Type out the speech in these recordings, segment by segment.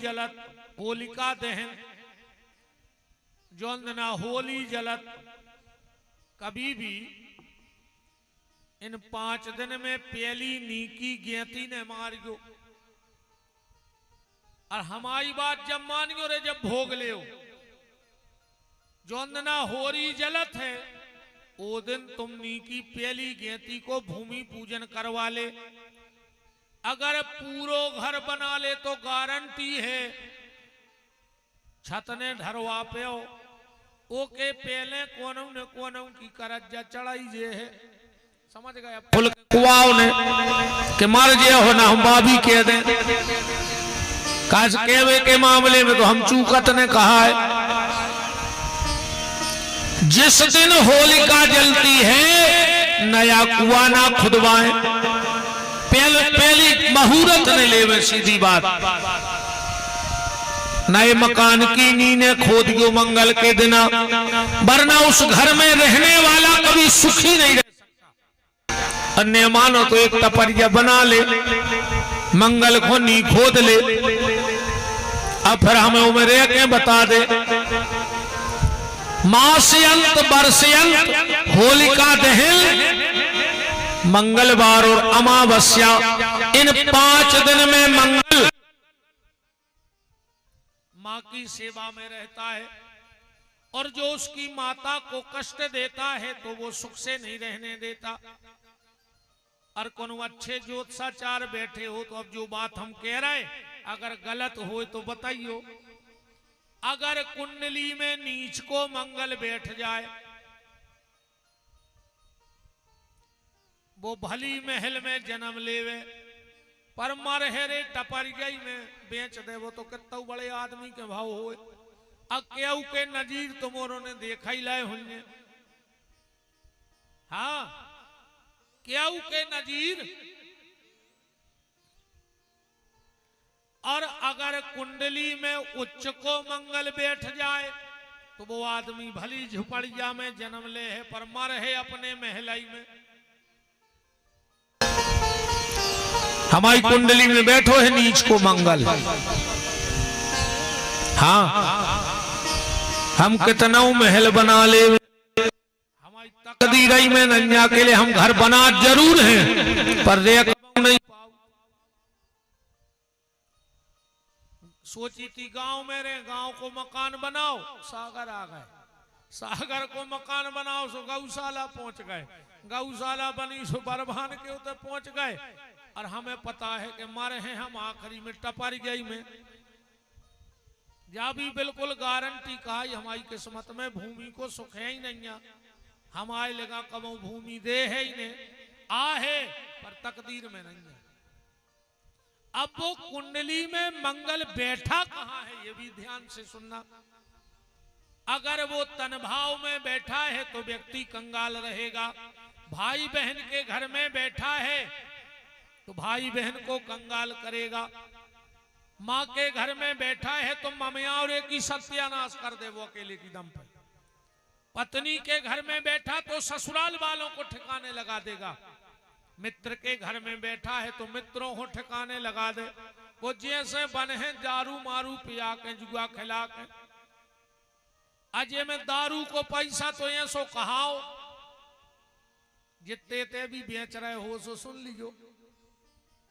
जलत, होलिका दहन, जोंदना होली जलत। कभी भी इन 5 दिन में पहली नीकी गेती ने मारियो। और हमारी बात जब मानियो रे, जब भोग ले जोंदना होरी जलत है, वो दिन तुम नीकी पहली गेती को भूमि पूजन करवा ले। अगर पूरो घर बना ले तो गारंटी है छत ने ढरवा पे ओके पहले कोनों ने कोनों की करज्जा चढ़ाई जे है, समझ गए? फुल कुआओं ने कि मर जे हो ना हम बाबी कह दें। काज केवे के मामले में तो हम चूकत ने कहा है, जिस दिन होलिका जलती है नया कुआं ना खुदवाएं, पहली मुहूर्त ने लेवे। सीधी बात, नए मकान की नींव खोदियो मंगल के दिन, वरना उस घर में रहने वाला कभी सुखी नहीं रह सकता। अन्य मानो तो एक टपरिया बना ले, मंगल को नी खोद ले। अब फिर हमें उम्र के बता दे, मास्यंत बरस्यंत होलिका दहन, मंगलवार और अमावस्या, इन 5 दिन में मंगल माँ की सेवा में रहता है। और जो उसकी माता को कष्ट देता है तो वो सुख से नहीं रहने देता। और कोनो अच्छे ज्योतिषाचार बैठे हो तो अब जो बात हम कह रहे अगर गलत हो तो बताइयो। अगर कुंडली में नीच को मंगल बैठ जाए, वो भली महल में जन्म लेवे पर मर हेरे टपरियाई में बेच दे, वो तो कितना बड़े आदमी के भाव होए। अकेऊ के नजीर तुमोरों ने देखा ही लाए होंगे। हाँ, केऊ के नजीर। और अगर कुंडली में उच्च को मंगल बैठ जाए तो वो आदमी भली झुपड़िया में जन्म ले है पर मर है अपने महलाई में। हमारी कुंडली में बैठो है नीच को मंगल। हाँ, हम कितना महल बना ले, हमारी तकदीर में नन्या के लिए हम घर बना जरूर हैं पर देख नहीं। सोची थी गांव में रहे, गांव को मकान बनाओ, सागर आ गए। सागर को मकान बनाओ सो गौशाला पहुंच गए, गौशाला बनी सो बरभान के उधर पहुंच गए। और हमें पता है कि मरे हैं हम आखिरी में टपर गई में। जा भी बिल्कुल गारंटी कहा हमारी किस्मत में भूमि को सुख है ही नहीं। हमारे लगा कमो भूमि दे है ही नहीं, आ है पर तकदीर में नहीं है। अब वो कुंडली में मंगल बैठा कहाँ है ये भी ध्यान से सुनना। अगर वो तनभाव में बैठा है तो व्यक्ति कंगाल रहेगा। भाई बहन के घर में बैठा है तो भाई बहन को कंगाल करेगा। माँ के घर में बैठा है तो ममियारे की सत्यानाश कर दे वो अकेले की दम पर। पत्नी के घर में बैठा तो ससुराल वालों को ठिकाने लगा देगा। मित्र के घर में बैठा है तो मित्रों को ठिकाने लगा दे। वो जैसे बने हैं दारू मारू पिया के जुआ खिला के। अजय में दारू को पैसा तो ये सो कहाओ, जितने ते भी बेच रहे हो सो सुन लीजिए।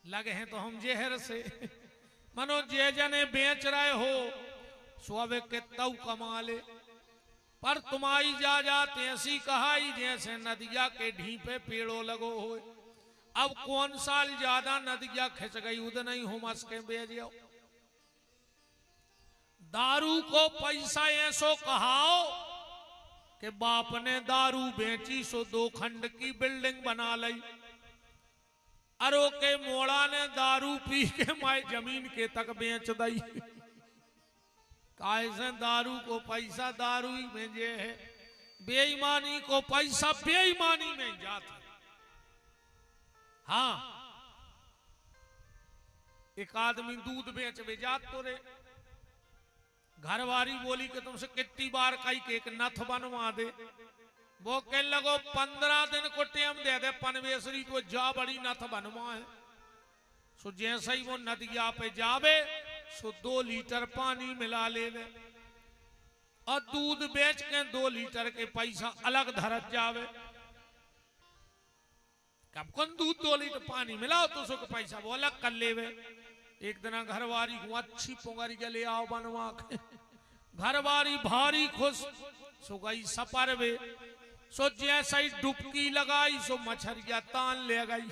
लगे हैं तो हम जहर से मनो जे जने बेच रहे हो स्वावे के तऊ कमा ले। पर तुम्हारी जात ऐसी कहाई जैसे नदिया के ढीपे पेड़ों लगो हो। अब कौन साल ज्यादा नदिया खिंच गई उधर नहीं हो मस के बेच जाओ। दारू को पैसा ऐसो कहाओ कि बाप ने दारू बेची सो 2 खंड की बिल्डिंग बना ली। अरो के मोड़ा ने दारू पी के माए जमीन के तक बेच दई। कैसे दारू को पैसा दारू ही में जे है, बेईमानी को पैसा बेईमानी में जाता। हाँ, एक आदमी दूध बेच जात तो रे, घरवारी बोली कि तुमसे कितनी बार कही के एक नथ बनवा दे। वो कह लगो 15 दिन को टाइम दे दे पनवेसरी को जा बड़ी नथ बनवा है। सो जैसे ही वो नदिया पे जावे सो 2 लीटर पानी मिला लेवे और दूध बेच के 2 लीटर के पैसा अलग धरत जावे। कब कौन दूध 2 लीटर पानी मिलाओ तो सो के पैसा वो अलग कर लेवे। एक दिन घरवारी को अच्छी पोंगरी के ले आओ बनवा के, घरवारी भारी खुश, सो गई सपर वे, सो जैसा ही डुबकी लगाई सो मछरिया तान ले गई।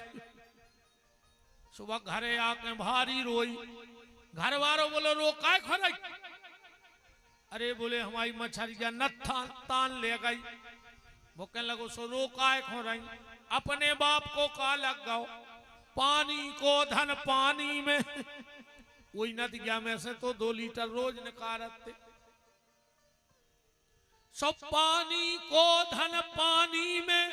सुबह घरे आके भारी रोई, घर वालों बोलो रो काय खराई? अरे बोले हमारी मछरिया न तान ले गई। वो कहने लगो सो रो काय खोराई? अपने बाप को का लग गओ, पानी को धन पानी में। वही नदिया में से तो 2 लीटर रोज निकारते। सब पानी को धन पानी में,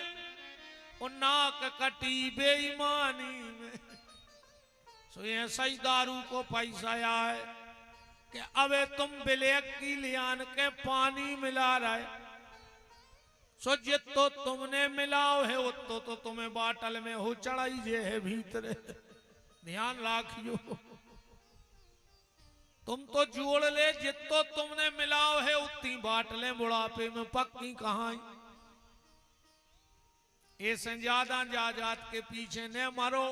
और नाक कटी बेईमानी में। सो ऐसा ही दारू को पैसा आए कि अबे तुम ब्लैक की लियान के पानी मिला रहे। सो जितो तुमने मिलाओ है उतो तो तुम्हें बाटल में हो चढ़ाई जे है भीतर। ध्यान राखियो, तुम तो जोड़ ले, जितो तुमने मिलाओ है उतनी बाटलें बुढ़ापे में पक्की कहां। ऐसे ज्यादा जायदाद के पीछे न मरो।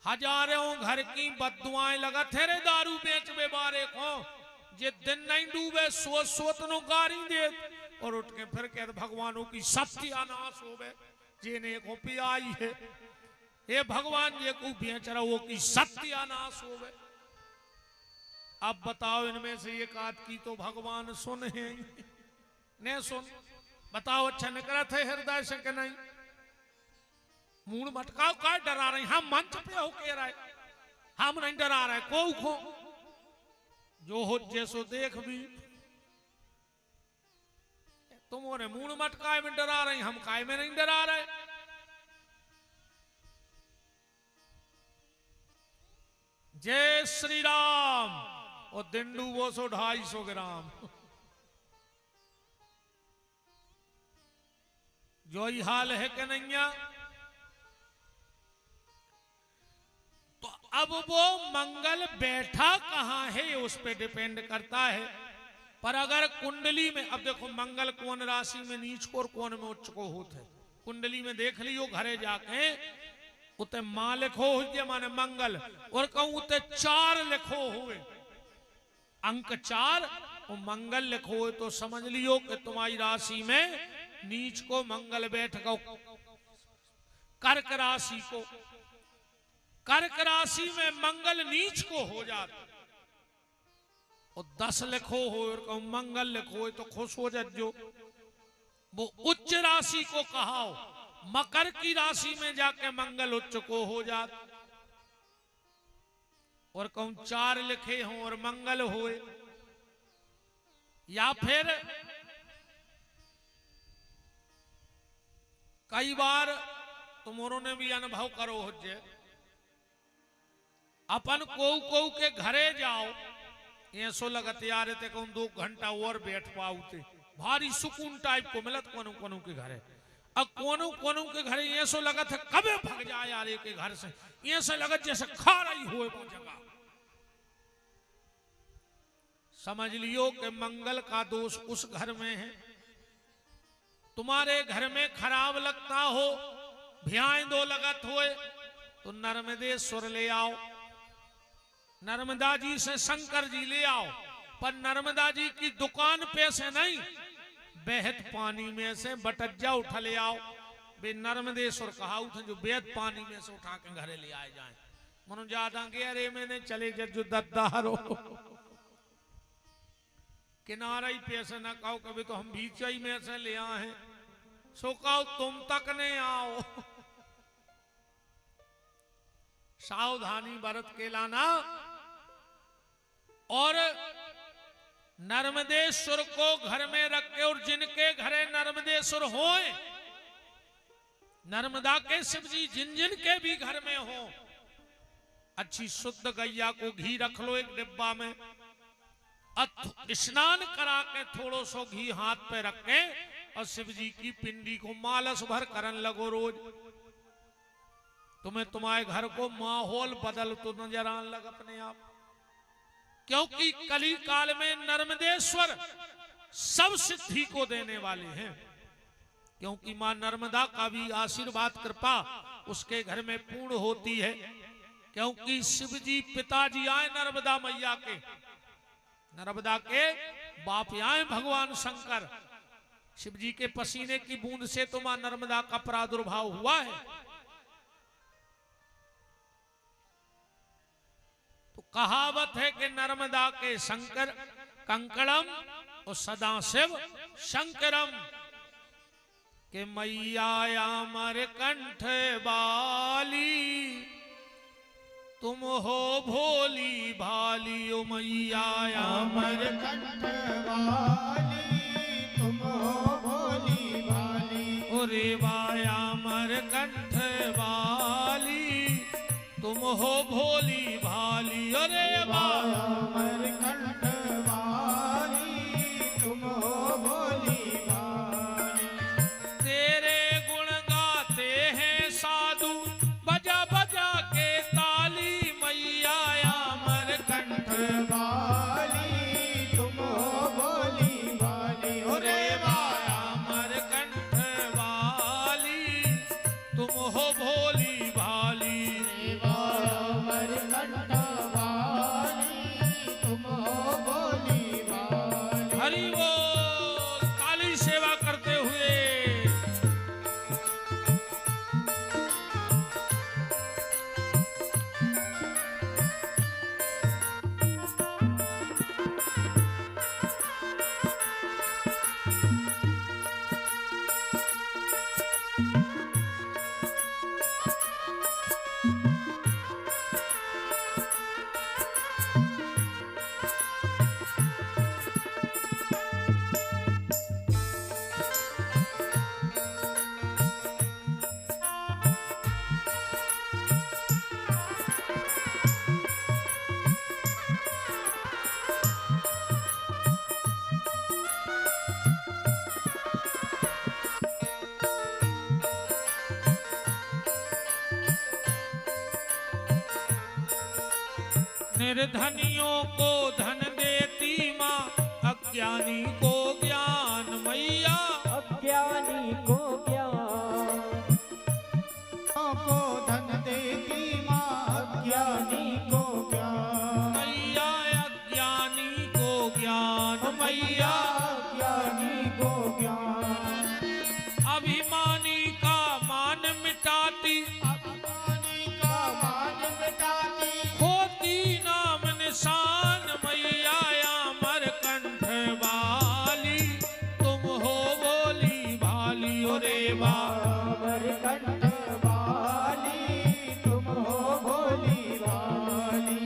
हजारों घर की बददुआएं लगा थे दारू बेच बे बारे को, जे दिन नहीं डूबे सोत नो गारी दे और उठ के फिर कह भगवानों की सत्यानाश होवे जेने को पियाई है। ये भगवान ये को बेच रहा वो की सत्यानाश होवे। अब बताओ इनमें से एक आध की तो भगवान सुन है ने सुन? बताओ अच्छा निकला थे हृदय से कि नहीं? मूड मटकाओ काय डरा रहे? हम मंच पे हो कह रहे, हम नहीं डरा रहे को जो हो जैसो देख भी। तुमने मूड मटकाए में डरा रहे, हम काय में नहीं डरा रहे। जय श्री राम। और दिंडू वो 250 ग्राम जो ही हाल है कि नहीं? तो अब वो मंगल बैठा कहां है उस पे डिपेंड करता है। पर अगर कुंडली में, अब देखो मंगल कौन राशि में नीच को और कौन में उच्च को होते, कुंडली में देख लियो घरे जाके, उते मां लिखो हुए माने मंगल, और कहूं उते 4 लिखो हुए अंक 4 और मंगल लिखो हुए तो समझ लियो कि तुम्हारी राशि में नीच को मंगल बैठ गो। कर्क राशि को, कर्क राशि में मंगल नीच को हो जाता और 10 लिखो हो और कहूं मंगल लिखो हो तो खुश हो जाओ। वो उच्च राशि को कहाओ, मकर की राशि में जाके मंगल उच्च को हो जाता और कहूं 4 लिखे हों और मंगल होए। या फिर कई बार तुमोरों ने भी अनुभव करो हो जे, अपन को के घरे जाओ, ऐसो लगत यार ते कहूं 2 घंटा और बैठ पाऊते, भारी सुकून टाइप को मिलत कोनू कोनू के घरे। अब कोनू कोनू के घरे ऐसो लगत है कबे भाग जाए यार के घर से, ऐसे लगत जैसे खा रही हो वो जगह। समझ लियो कि मंगल का दोष उस घर में है। तुम्हारे घर में खराब लगता हो, भ्याएं 2 लगत होए तो नर्मदेश्वर ले आओ, नर्मदा जी से शंकर जी ले आओ। पर नर्मदा जी की दुकान पे से नहीं, बेहद पानी में से बटज्जा उठा ले आओ। बे नर्मदेश्वर कहा था जो बेहद पानी में से उठा के घरे ले आए जाए। मनो ज्यादा के अरे मैंने चले जो दद्दारो किनारा ही पैसे ना कहो कभी तो हम बीचाई में से ले आए हैं, सो कहो तुम तक ने आओ। सावधानी बरत के लाना। और नर्मदेश्वर को घर में रखे, और जिनके घरे नर्मदेश्वर होए, नर्मदा के शिव जी जिन जिन के भी घर में हो, अच्छी शुद्ध गैया को घी रख लो एक डिब्बा में, स्नान करा के थोड़ो सो घी हाथ पे रख के और शिव जी की पिंडी को मालस भर करन लगो रोज। तुम्हें तुम्हारे घर को माहौल बदल तो नजर आने लग अपने आप। क्योंकि कली काल में नर्मदेश्वर सब सिद्धि को देने वाले हैं। क्योंकि मां नर्मदा का भी आशीर्वाद कृपा उसके घर में पूर्ण होती है। क्योंकि शिव जी पिताजी आए नर्मदा मैया के, नर्मदा के बाप आए भगवान शंकर। शिव जी के पसीने की बूंद से तो मां नर्मदा का प्रादुर्भाव हुआ है। तो कहावत है कि नर्मदा के शंकर कंकड़म और सदाशिव शंकरम, के मैया अमर कंठ बाली तुम हो भोली भाली। ओ मैया अमर कंठ वाली तुम हो भोली भाली। ओ रेवाया अमर कंठ वाली तुम हो भोली भाली। ओ रेवाया अमर कंठ वाली तुम हो भोली भाली। तेरे गुण गाते हैं साधु बजा बजा के ताली। मैया अमर कंठ वाली तुम हो भोली भाली। ओ रेवाया अमर कंठ वाली तुम हो भोली भाली। अमर कंठ वाली तुम हो भोली भाली। हरि वो काली सेवा करते हुए निर्धनियों को धन देती माँ अज्ञानी को ज्ञान। मैया अज्ञानी को ज्ञान को धन देती माँ अज्ञानी को ज्ञान। मैया अज्ञानी को ज्ञान। मैया अज्ञानी को ज्ञान। अभिमानी का मान मिटाती अभिमानी का मान मिटाती होती नाम निशान। मैया अमर कंठ वाली तुम हो भोली भाली। ओ रेवा अमर कंठ वाली तुम हो भोली भाली।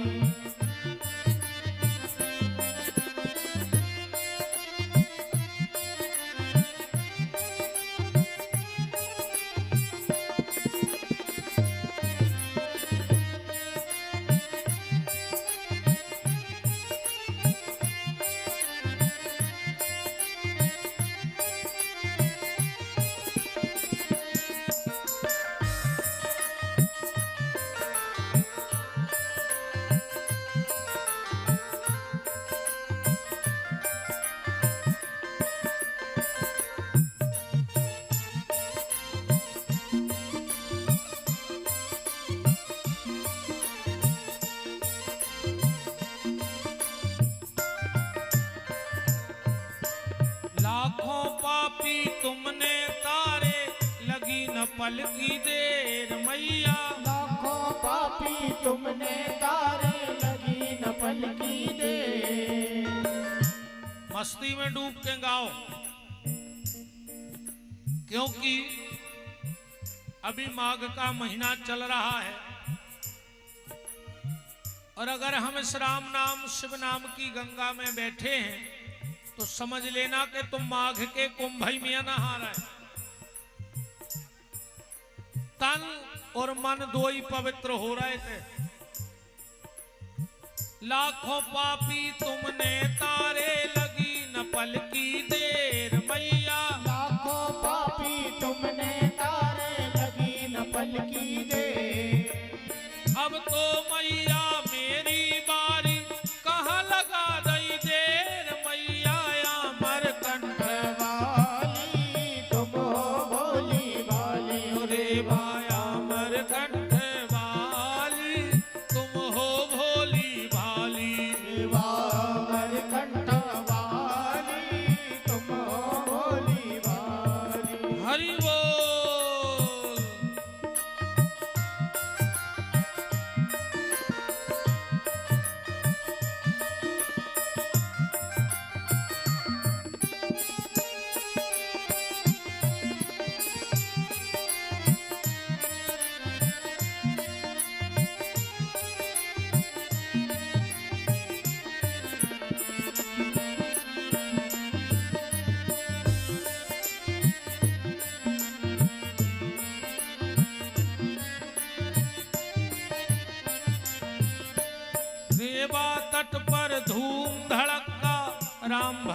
लाखों पापी तुमने तारे लगी न पल की देर। मैया लाखों पापी तुमने तारे लगी न पल की देर। मस्ती में डूब के गाओ, क्योंकि अभी माघ का महीना चल रहा है। और अगर हम इस राम नाम शिव नाम की गंगा में बैठे हैं तो समझ लेना कि तुम माघ के कुंभ में नहा रहे। तन और मन दो ही पवित्र हो रहे थे। लाखों पापी तुमने तारे लगी न पल की देर। मैया लाखों पापी तुमने तारे लगी न पल की देर। अब तो मैया मेरी बारी कहाँ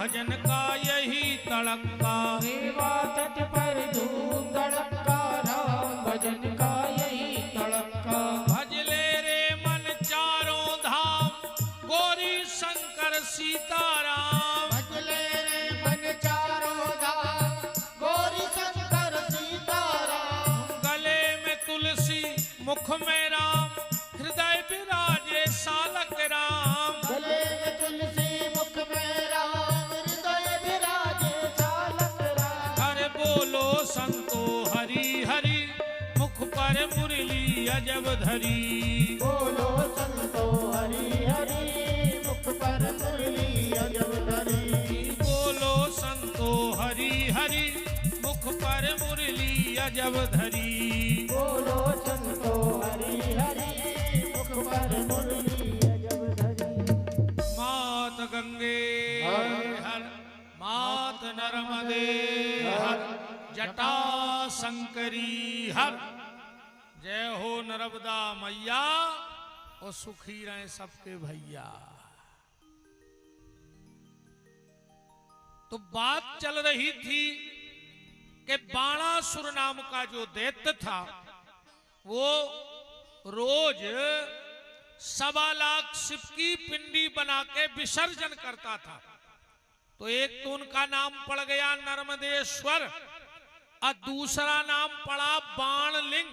भजन का यही तड़का। रेवा तट पर धूम धड़का, राम भजन का यही तड़का। भज ले रे मन चारों धाम, गौरी शंकर सीताराम। भजले रे मन चारों धाम, गौरी शंकर सीताराम। गले में तुलसी मुख में राम, हृदय विराजे सालक राम। गले में तुलसी मुख में राम, हृदय विराजे सालक राम। हर बोलो संतो हरि हरि, मुख पर मुरली अजब धरी। बोलो संतो हरि हरि, मुख पर मुरली अजब धरी। बोलो संतो हरि हरि, मुख पर मुरली अजब धरी। बोलो संतो हरि हरि, मुख पर मुरली अजब धरी। मात गंगे हर, मात नर्मदे हर, जटा शंकरी हर। जय हो नर्मदा मैया, और सुखी रहे सबके भैया। तो बात चल रही थी कि बाणासुर नाम का जो दैत्य था, वो रोज 1.25 लाख शिव की पिंडी बना के विसर्जन करता था। तो एक तो उनका नाम पड़ गया नर्मदेश्वर, और दूसरा नाम पड़ा बाणलिंग।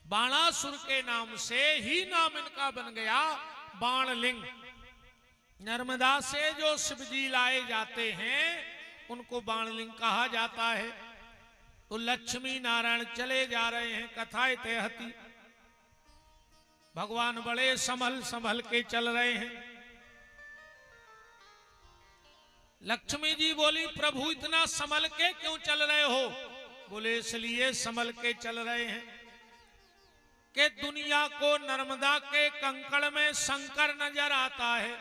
बाणासुर के नाम से ही नाम इनका बन गया बाणलिंग। नर्मदा से जो शिवजी लाए जाते हैं उनको बाणलिंग कहा जाता है। तो लक्ष्मी नारायण चले जा रहे हैं, कथाएं तेहती। भगवान बड़े संभल संभल के चल रहे हैं। लक्ष्मी जी बोली, प्रभु इतना संभल के क्यों चल रहे हो? बोले, इसलिए संभल के चल रहे हैं कि दुनिया को नर्मदा के कंकड़ में शंकर नजर आता है,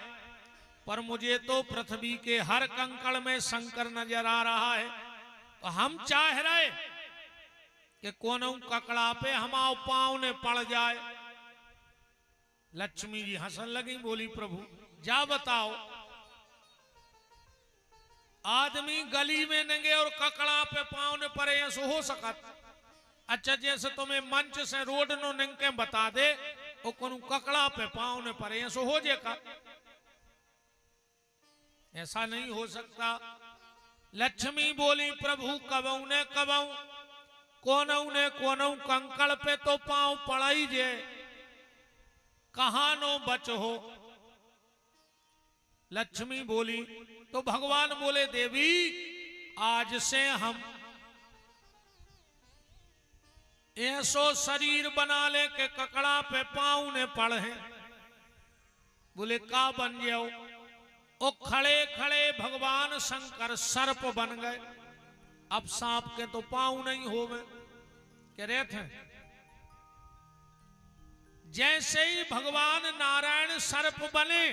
पर मुझे तो पृथ्वी के हर कंकड़ में शंकर नजर आ रहा है। तो हम चाह रहे कि कोनो ककड़ा पे हमारे पांव ने पड़ जाए। लक्ष्मी जी हंसन लगी, बोली, प्रभु जा बताओ, आदमी गली में नंगे और ककड़ा पे पांव ने पड़े, ऐसा हो सकत? अच्छा, जैसे तुम्हें मंच से रोड नो निंके बता दे और कोनो ककड़ा पे पांव ने पड़े, ऐसा हो जाएगा? ऐसा नहीं हो सकता। लक्ष्मी बोली, प्रभु कबऊ ने कबऊ, कोनऊ ने कोनऊ कंकड़ पे तो पांव पड़ा ही जे, कहां नो बच हो। लक्ष्मी बोली, तो भगवान बोले, देवी आज से हम ऐसो शरीर बना ले के ककड़ा पे पांव ने पड़े। बोले, का बन जाओ? ओ खड़े खड़े भगवान शंकर सर्प बन गए। अब सांप के तो पांव नहीं होवे, कह रहे थे। जैसे ही भगवान नारायण सर्प बने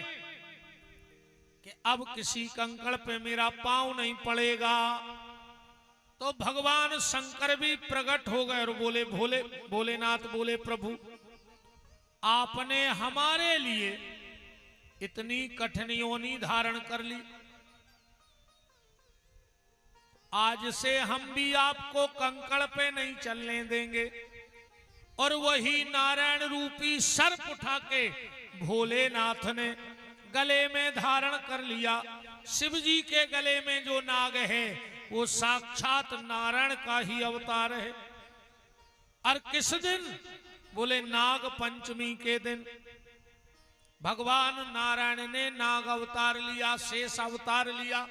कि अब किसी कंकड़ पे मेरा पांव नहीं पड़ेगा, तो भगवान शंकर भी प्रकट हो गए और बोले, भोलेनाथ बोले, प्रभु आपने हमारे लिए इतनी कठिन योनि धारण कर ली, आज से हम भी आपको कंकड़ पे नहीं चलने देंगे। और वही नारायण रूपी सर्प उठा के भोलेनाथ ने गले में धारण कर लिया। शिव जी के गले में जो नाग है वो साक्षात नारायण का ही अवतार है। और किस दिन? बोले, नाग पंचमी के दिन भगवान नारायण ने नाग अवतार लिया, शेष अवतार लिया।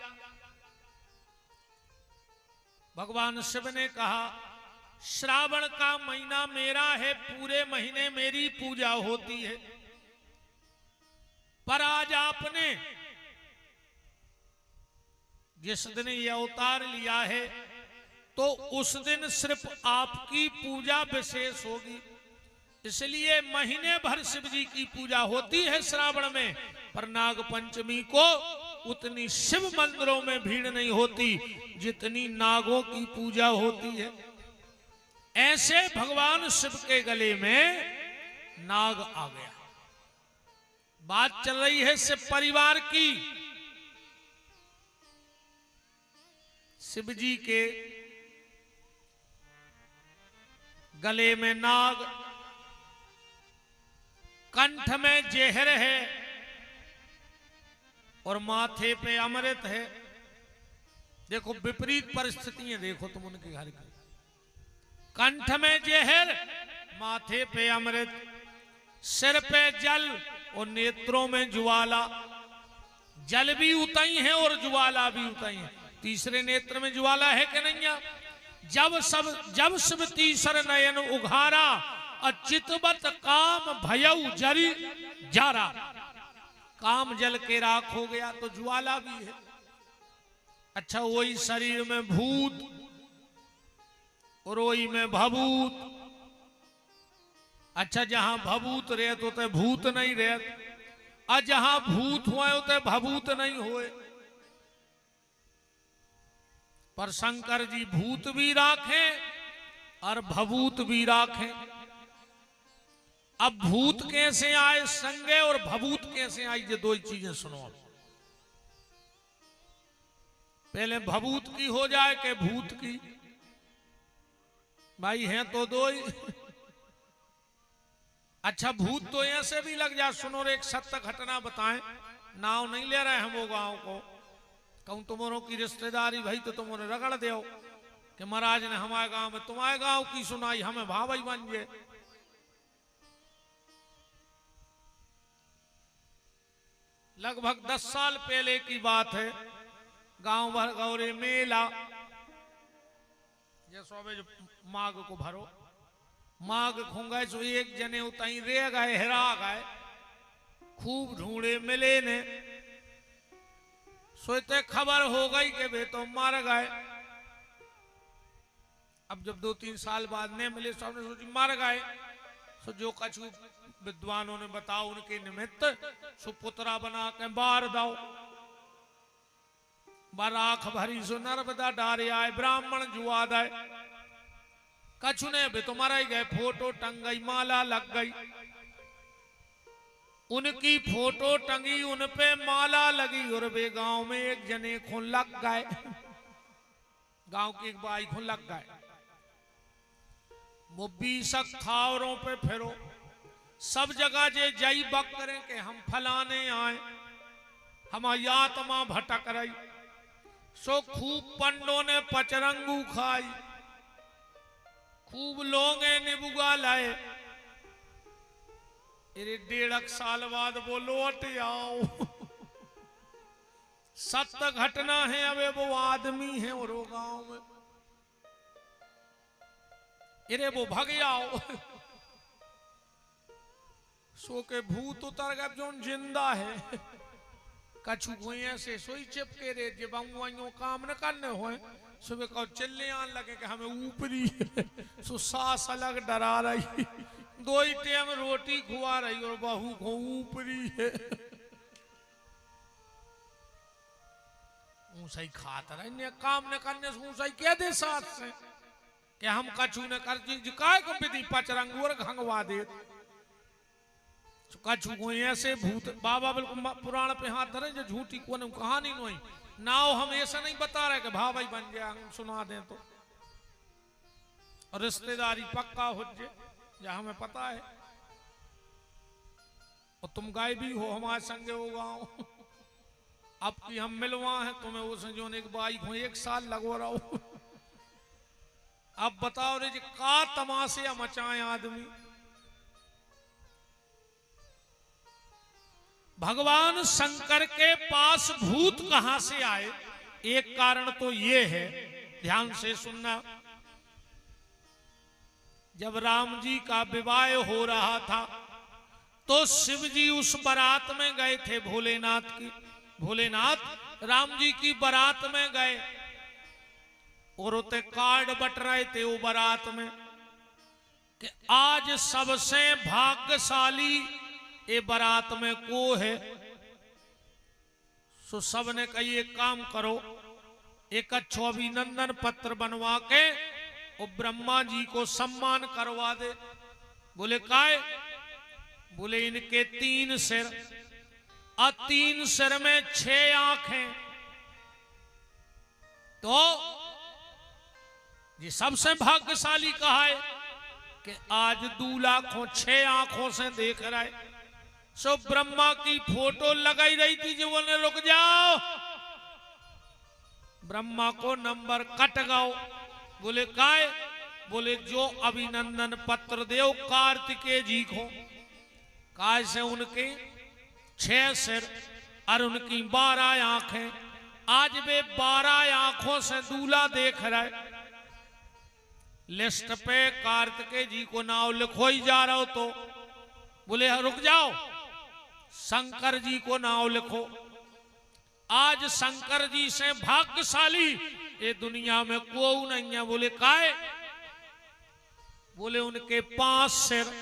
भगवान शिव ने कहा, श्रावण का महीना मेरा है, पूरे महीने मेरी पूजा होती है, पर आज आपने जिस दिन ये अवतार लिया है तो उस दिन सिर्फ आपकी पूजा विशेष होगी। इसलिए महीने भर शिव जी की पूजा होती है श्रावण में, पर नाग पंचमी को उतनी शिव मंदिरों में भीड़ नहीं होती जितनी नागों की पूजा होती है। ऐसे भगवान शिव के गले में नाग आ गया। बात चल रही है शिव परिवार की। शिव जी के गले में नाग, कंठ में जहर है और माथे पे अमृत है। देखो विपरीत परिस्थितियां, देखो तुम उनके घर की। कंठ में जहर, माथे पे अमृत, सिर पे जल और नेत्रों में ज्वाला। जल भी उताई है और ज्वाला भी उताई है। तीसरे नेत्र में ज्वाला है कि नहीं है? जब शिव तीसर नयन उघारा, अचितवत काम भयउ जरी जारा। काम जल के राख हो गया तो ज्वाला भी है। अच्छा, वही शरीर में भूत और वही में भभूत। अच्छा, जहां भभूत रहत होते भूत नहीं रहत, और जहां भूत हुए होते भभूत नहीं हुए। पर शंकर जी भूत भी राखें और भभूत भी राखें। अब भूत कैसे आए संगे और भभूत कैसे आई, ये दो ही चीजें सुनो। पहले भभूत की हो जाए कि भूत की? भाई हैं तो दो ही। अच्छा, भूत तो ऐसे भी लग जाए। सुनो रे, एक सत्य घटना बताएं, नाव नहीं ले रहे हम वो गांव को। कहूं तुम्हारों की रिश्तेदारी भाई तो तुमने रगड़ दो कि महाराज ने हमारे गांव में तुम्हारे गांव की सुनाई, हमें भाई बन जाए। लगभग 10 साल पहले की बात है। गांव भर गौरे मेला, जैसो जो माघ को भरो, माघ खूंगे सो एक जने उताई रे गए, हेरा गए। खूब ढूंढे मिले ने, सोते खबर हो गई कि वे तो मार गए। अब जब 2-3 साल बाद नहीं मिले, सबने सोची मार गए। सो जो कछु विद्वानों ने बताओ उनके निमित्त सुपुत्रा बना के बार दाओ। बराख भरी सो नर्मदा डारे आए, ब्राह्मण जुआ दे। कछु ने भी तो मारा ही गए। फोटो टंग गई, माला लग गई। उनकी फोटो टंगी, उन पे माला लगी और वे गांव में एक जने को लग गए। गांव की एक बाई को लग गए। वो 20 थावरों पे फिरो, सब जगह जे जई बक करें कि हम फलाने आए, हमारी आत्मा भटक रही। सो खूब पंडों ने पचरंगू खाई, खूब लोगे निबुगा लाए। 1.5 साल बाद वो लौट आओ। सत्य घटना है। अब वो आदमी है और वो गांव में, इरे वो भग आओ। सो के भूत उतर गए जो जिंदा है। कछु हुए ऐसे सोई चिपके रे जब काम न करने हुए। सुबह को चिल्ले आने लगे कि हमें ऊपरी सो सास अलग डरा रही, 2 ही टाइम रोटी खुआ रही और बहू को ऊपरी है। ऊंचाई खाता रही, काम न करने से ऊंचाई कह दे साथ से कि हम कछु न कर काय को विधि पचरंग और घंगवा दे। कछु कोई ऐसे भूत बाबा बिल्कुल पुराण पे हाथ धरे जो झूठी को कहानी नहीं नाव। हम ऐसा नहीं बता रहे कि भाई बन गया, हम सुना दें तो। और रिश्तेदारी पक्का हो जाए, जहां हमें पता है। और तुम गाय भी हो हमारे संगे हो गाँव। अब की हम मिलवा है तुम्हें उस जो एक बाई को 1 साल लगवा रहा हो। अब बताओ रे जी का तमाशे मचाए आदमी। भगवान शंकर के पास भूत कहां से आए? एक कारण तो ये है, ध्यान से सुनना। जब राम जी का विवाह हो रहा था तो शिव जी उस बारात में गए थे भोलेनाथ की। भोलेनाथ राम जी की बारात में गए और उते कार्ड बट रहे थे वो बारात में कि आज सबसे भाग्यशाली ये बारात में को है। सो सब ने कही एक काम करो, एक अच्छो अभिनंदन पत्र बनवा के वो ब्रह्मा जी को सम्मान करवा दे। बोले काय? बोले इनके 3 सिर और 3 सिर में 6 आंखें, तो ये सबसे भाग्यशाली कहा है कि आज 2 लाखों 6 आंखों से देख रहा है। सो ब्रह्मा की फोटो लगाई रही थी, जो बोले रुक जाओ, ब्रह्मा को नंबर कट गाओ। बोले काय? बोले जो अभिनंदन पत्र देव कार्तिकेय जी को, काय से उनके 6 सिर और उनकी 12 आंखें, आज वे 12 आंखों से दूल्हा देख रहा है। लिस्ट पे कार्तिकेय जी को नाम लिखो ही जा रहा हो तो बोले रुक जाओ, शंकर जी को नाम लिखो। आज शंकर जी से भाग्यशाली ये दुनिया में कोई नहीं है। बोले काय? बोले उनके 5 सिर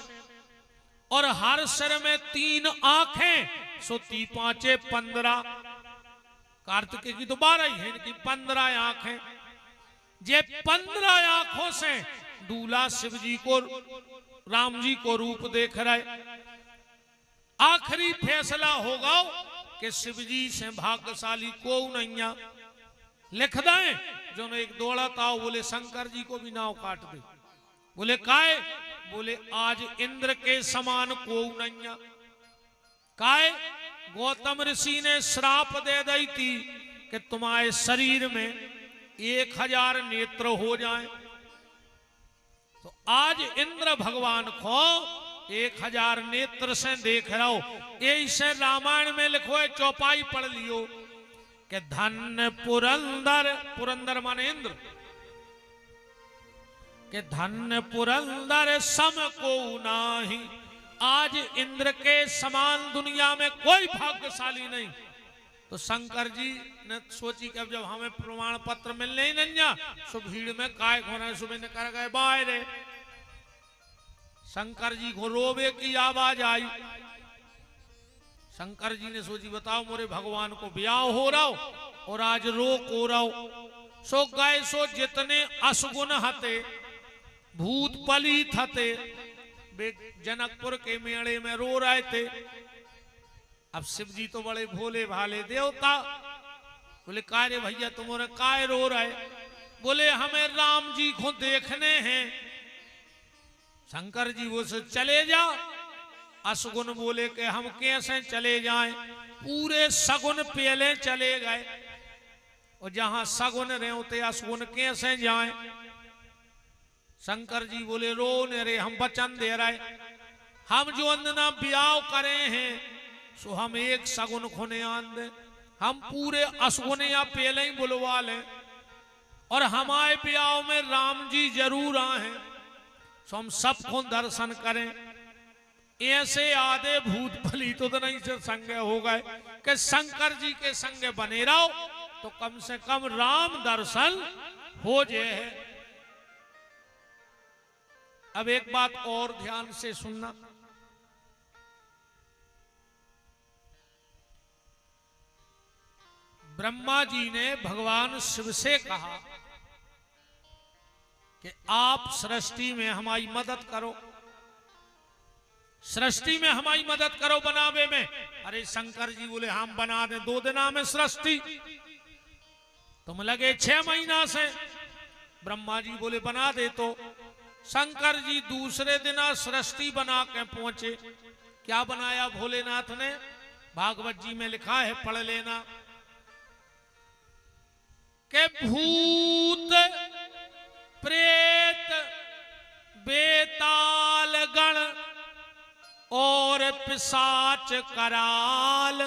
और हर सिर में 3 आंखें, सो 3 5 15। कार्तिकेय की तो 12 ही है, इनकी 15 आंखें। ये 15 आंखों से दूल्हा शिव जी को, राम जी को रूप देख रहा है। आखिरी फैसला होगा कि शिव जी से भाग्यशाली को नहीं। लिख दें जो ने एक दौड़ा था, बोले शंकर जी को भी नाव काट दे। बोले काय? बोले आज इंद्र के समान को नहीं। काय? गौतम ऋषि ने श्राप दे दी थी कि तुम्हारे शरीर में 1000 नेत्र हो जाएं। तो आज इंद्र भगवान को 1000 नेत्र से देख रहा हो। यही से रामायण में लिखो है, चौपाई पढ़ लियो कि धन्य पुरंदर, पुरंदर माने इंद्र, कि धन्य पुरंदर सम को नाही। आज इंद्र के समान दुनिया में कोई भाग्यशाली नहीं। तो शंकर जी ने सोची कि अब जब हमें प्रमाण पत्र मिलने ही नहीं, सो भीड़ में काय होना, सुबह ने कर गए बाहर। शंकर जी को रोवे की आवाज आई। शंकर जी ने सोची बताओ मोरे भगवान को ब्याह हो रहा हो और आज रोक हो रहा हो। सो गए, सो जितने असगुन हते, भूत पलीत हते, वे जनकपुर के मेले में रो रहे थे। अब शिव जी तो बड़े भोले भाले देवता। बोले काय रे भैया तुम्हारे काय रो रहे? बोले हमें राम जी को देखने हैं। शंकर जी वो से चले जा। असगुन बोले कि हम कैसे चले जाएं? पूरे सगुन पहले चले गए, और जहां सगुन रहे होते असगुन कैसे जाएं? शंकर जी बोले रो न रे, हम वचन दे रहे, हम जो अंदना ब्याह करे हैं सो हम एक सगुन खुने आन दे। हम पूरे असगुन या पहले ही बुलवा लें, और हमारे ब्याह में राम जी जरूर आए, सो हम सबको दर्शन करें। ऐसे आधे भूत फली तो नहीं से संग हो गए कि शंकर जी के संग बने रहो तो कम से कम राम दर्शन हो जाए। अब एक बात और ध्यान से सुनना, ब्रह्मा जी ने भगवान शिव से कहा कि आप सृष्टि में हमारी मदद करो, सृष्टि में हमारी मदद करो बनावे में। अरे शंकर जी बोले हम बना दे 2 दिना में सृष्टि, तुम लगे 6 महीना से। ब्रह्मा जी बोले बना दे। तो शंकर जी दूसरे दिना सृष्टि बना के पहुंचे। क्या बनाया भोलेनाथ ने? भागवत जी में लिखा है, पढ़ लेना, के भूत प्रेत बेताल गण और पिशाच कराल,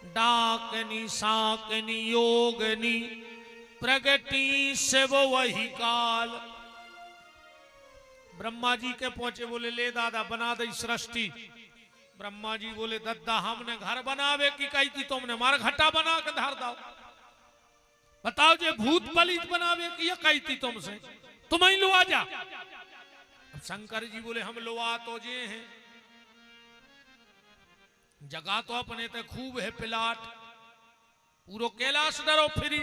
डाकनी साकनी योगनी प्रगति शिव वही काल। ब्रह्मा जी के पहुंचे, बोले ले दादा बना दे सृष्टि। ब्रह्मा जी बोले दद्दा हमने घर बनावे की कही थी, तुमने मार घटा बना के धर दो। बताओ जे भूत पलित बनावे की या कही थी तुमसे, तुम ही लो आ जा। शंकर जी बोले हम लोआ तो जे हैं, जगह तो अपने ते खूब है पिलाट, पूरो कैलाश डरो फिरी,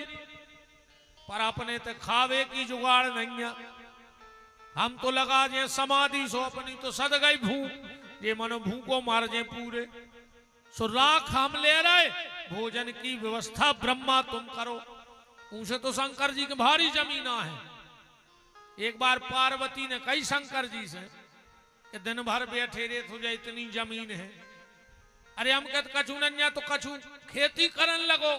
पर अपने ते खावे की जुगाड़ नहीं है। हम तो लगा जे समाधि सो अपनी तो सद गई भू, जे मनो भू को मार जे पूरे। सो राख हम ले रहे, भोजन की व्यवस्था ब्रह्मा तुम करो। उनसे तो शंकर जी की भारी जमीना है, एक बार पार्वती ने कही शंकर जी से कि दिन भर बैठे रे तुझे इतनी जमीन है, अरे हम कहते कछु नन्या तो कछु खेती करन लगो,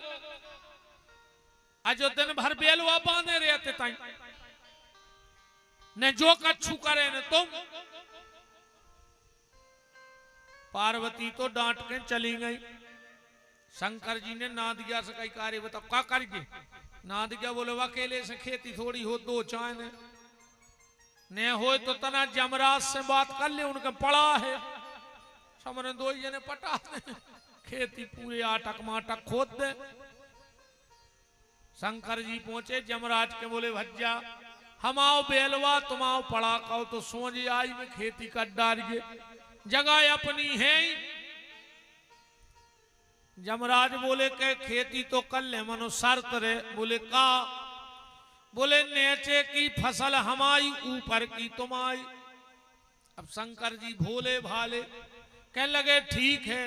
अजो दिन भर बेलवा बांधे रहते ताई ने जो कछु करे ने तुम। पार्वती तो डांट के चली गई। शंकर जी ने ना दिया से कई कार्य बताओ क्या करिए, ना दिया बोले अकेले से खेती थोड़ी हो, दो चाय ने हो तो तना जमराज से बात कर ले, उनके पड़ा है समझ दो जने पटा दे, खेती पूरे आटक माटक खोद दे। शंकर जी पहुंचे जमराज के बोले भज्जा हम आओ बेलवा तुम आओ पड़ा कहो तो सोच आई में खेती कर डालिए, जगह अपनी है ही। जमराज बोले के खेती तो कर ले मनो शर्त रे, बोले का, बोले नीचे की फसल हमारी ऊपर की तुम्हारी। अब शंकर जी भोले भाले कहने लगे ठीक है।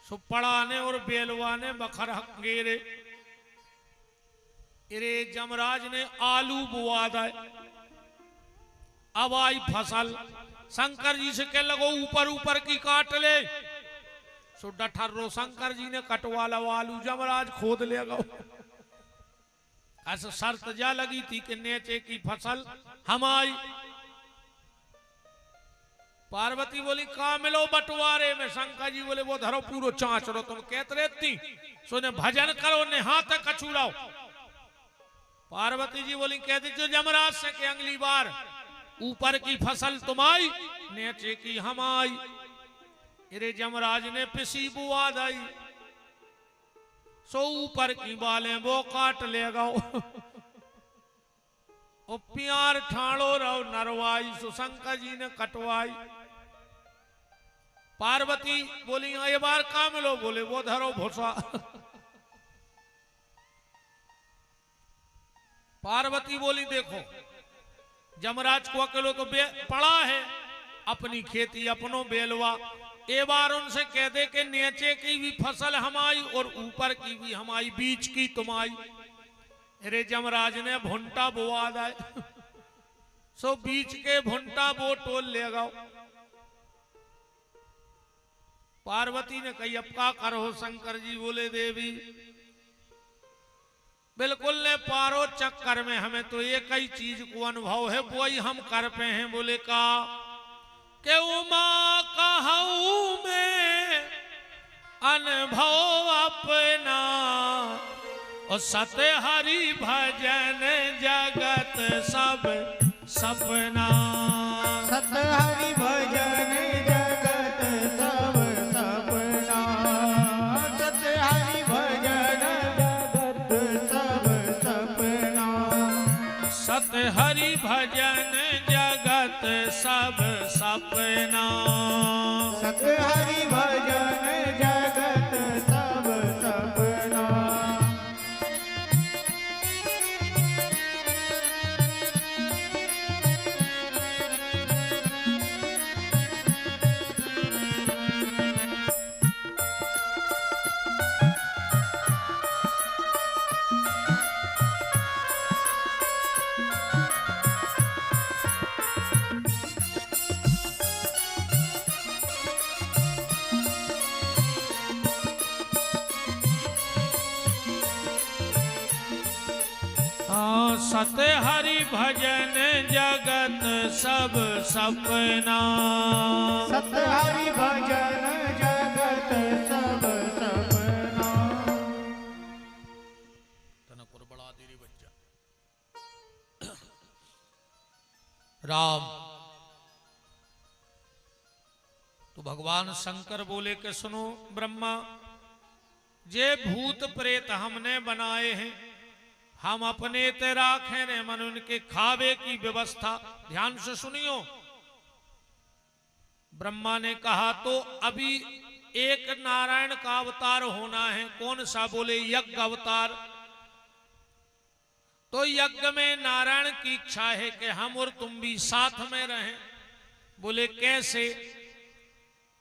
सो पड़ाने और बेलवा ने बखर गेरे, अरे जमराज ने आलू बुआ दे, अब आई फसल। शंकर जी से कह लगो ऊपर ऊपर की काट ले, सो डठर रो शंकर जी ने कटवाला आलू जमराज खोद ले गो। ऐसा शर्त जा लगी थी कि नीचे की फसल हमारी। पार्वती बोली कहा मिलो बंटवारे में, शंकर जी बोले वो धरो पूरो चाँच रो, तुम कहते रहती सो ने भजन करो ने हाथ कछु लाओ। पार्वती जी बोली कहती जो जमराज से के अगली बार ऊपर की फसल तुम्हारी नीचे की हमारी। अरे जमराज ने पिसी बुआ दाई, सो ऊपर की बालें वो काट लेगा। ओ प्यार ठाणो रहो नरवाई, सो शंकर जी ने कटवाई। पार्वती बोली ये बार काम लो, बोले वो धरो भूसा। पार्वती बोली देखो जमराज को अकेलो तो पड़ा है, अपनी खेती अपनो बेलवा, ए बार उनसे कह दे कि नीचे की भी फसल हमारी और ऊपर की भी हमारी, बीच की तुम्हारी। अरे जमराज ने भुंटा बोआ दाए, सो बीच के भुंटा बो टोल लेगा। पार्वती ने कही अब का करो। शंकर जी बोले देवी बिल्कुल ने पारो चक्कर में हमें तो एक ही चीज को अनुभव है, वही हम कर पे हैं। बोले का के उमा कहूं में अनुभव अपना, और सत्य हरि भजन जगत सब सपना। सत्य हरि भजन जगत सब सपना, सत्य हरि भजन जगत सब सपना। सत्य हरि भजन जगत सब सपना, सत्य हरि भजन जगत सब सपना। सत्य हरि भजन जगत सब सपना। सत्य हरि भजन जगत सब सपना। तनपुर बड़ा देरी बच्चा राम तो भगवान शंकर बोले कि सुनो ब्रह्मा, जे भूत प्रेत हमने बनाए हैं हम अपने ते राखे ने मन उनके खावे की व्यवस्था। ध्यान से सुनियो। ब्रह्मा ने कहा तो अभी एक नारायण का अवतार होना है, कौन सा? बोले यज्ञ अवतार। तो यज्ञ में नारायण की इच्छा है कि हम और तुम भी साथ में रहें। बोले कैसे?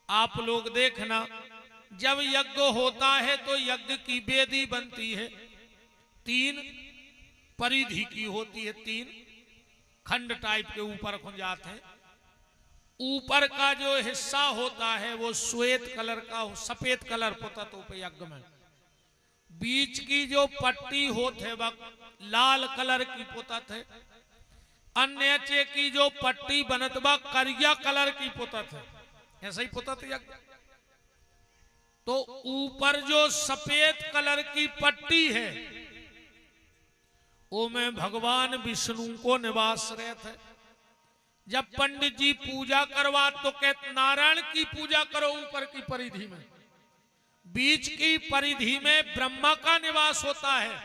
आप लोग देखना, जब यज्ञ होता है तो यज्ञ की वेदी बनती है, 3 परिधि की होती है, 3 खंड टाइप के ऊपर खुल जाते हैं। ऊपर का जो हिस्सा होता है वो श्वेत कलर का हो, सफेद कलर पुतत पे यज्ञ में। बीच की जो पट्टी होते वह लाल कलर की पुतत है। अन्य की जो पट्टी बनत बा करिया कलर की पुतत है, ऐसा ही पुतत यज्ञ। तो ऊपर जो सफेद कलर की पट्टी है वो में भगवान विष्णु को निवास रहते है। जब पंडित जी पूजा करवा तो कहते नारायण की पूजा करो ऊपर की परिधि में, बीच की परिधि में ब्रह्मा का निवास होता है,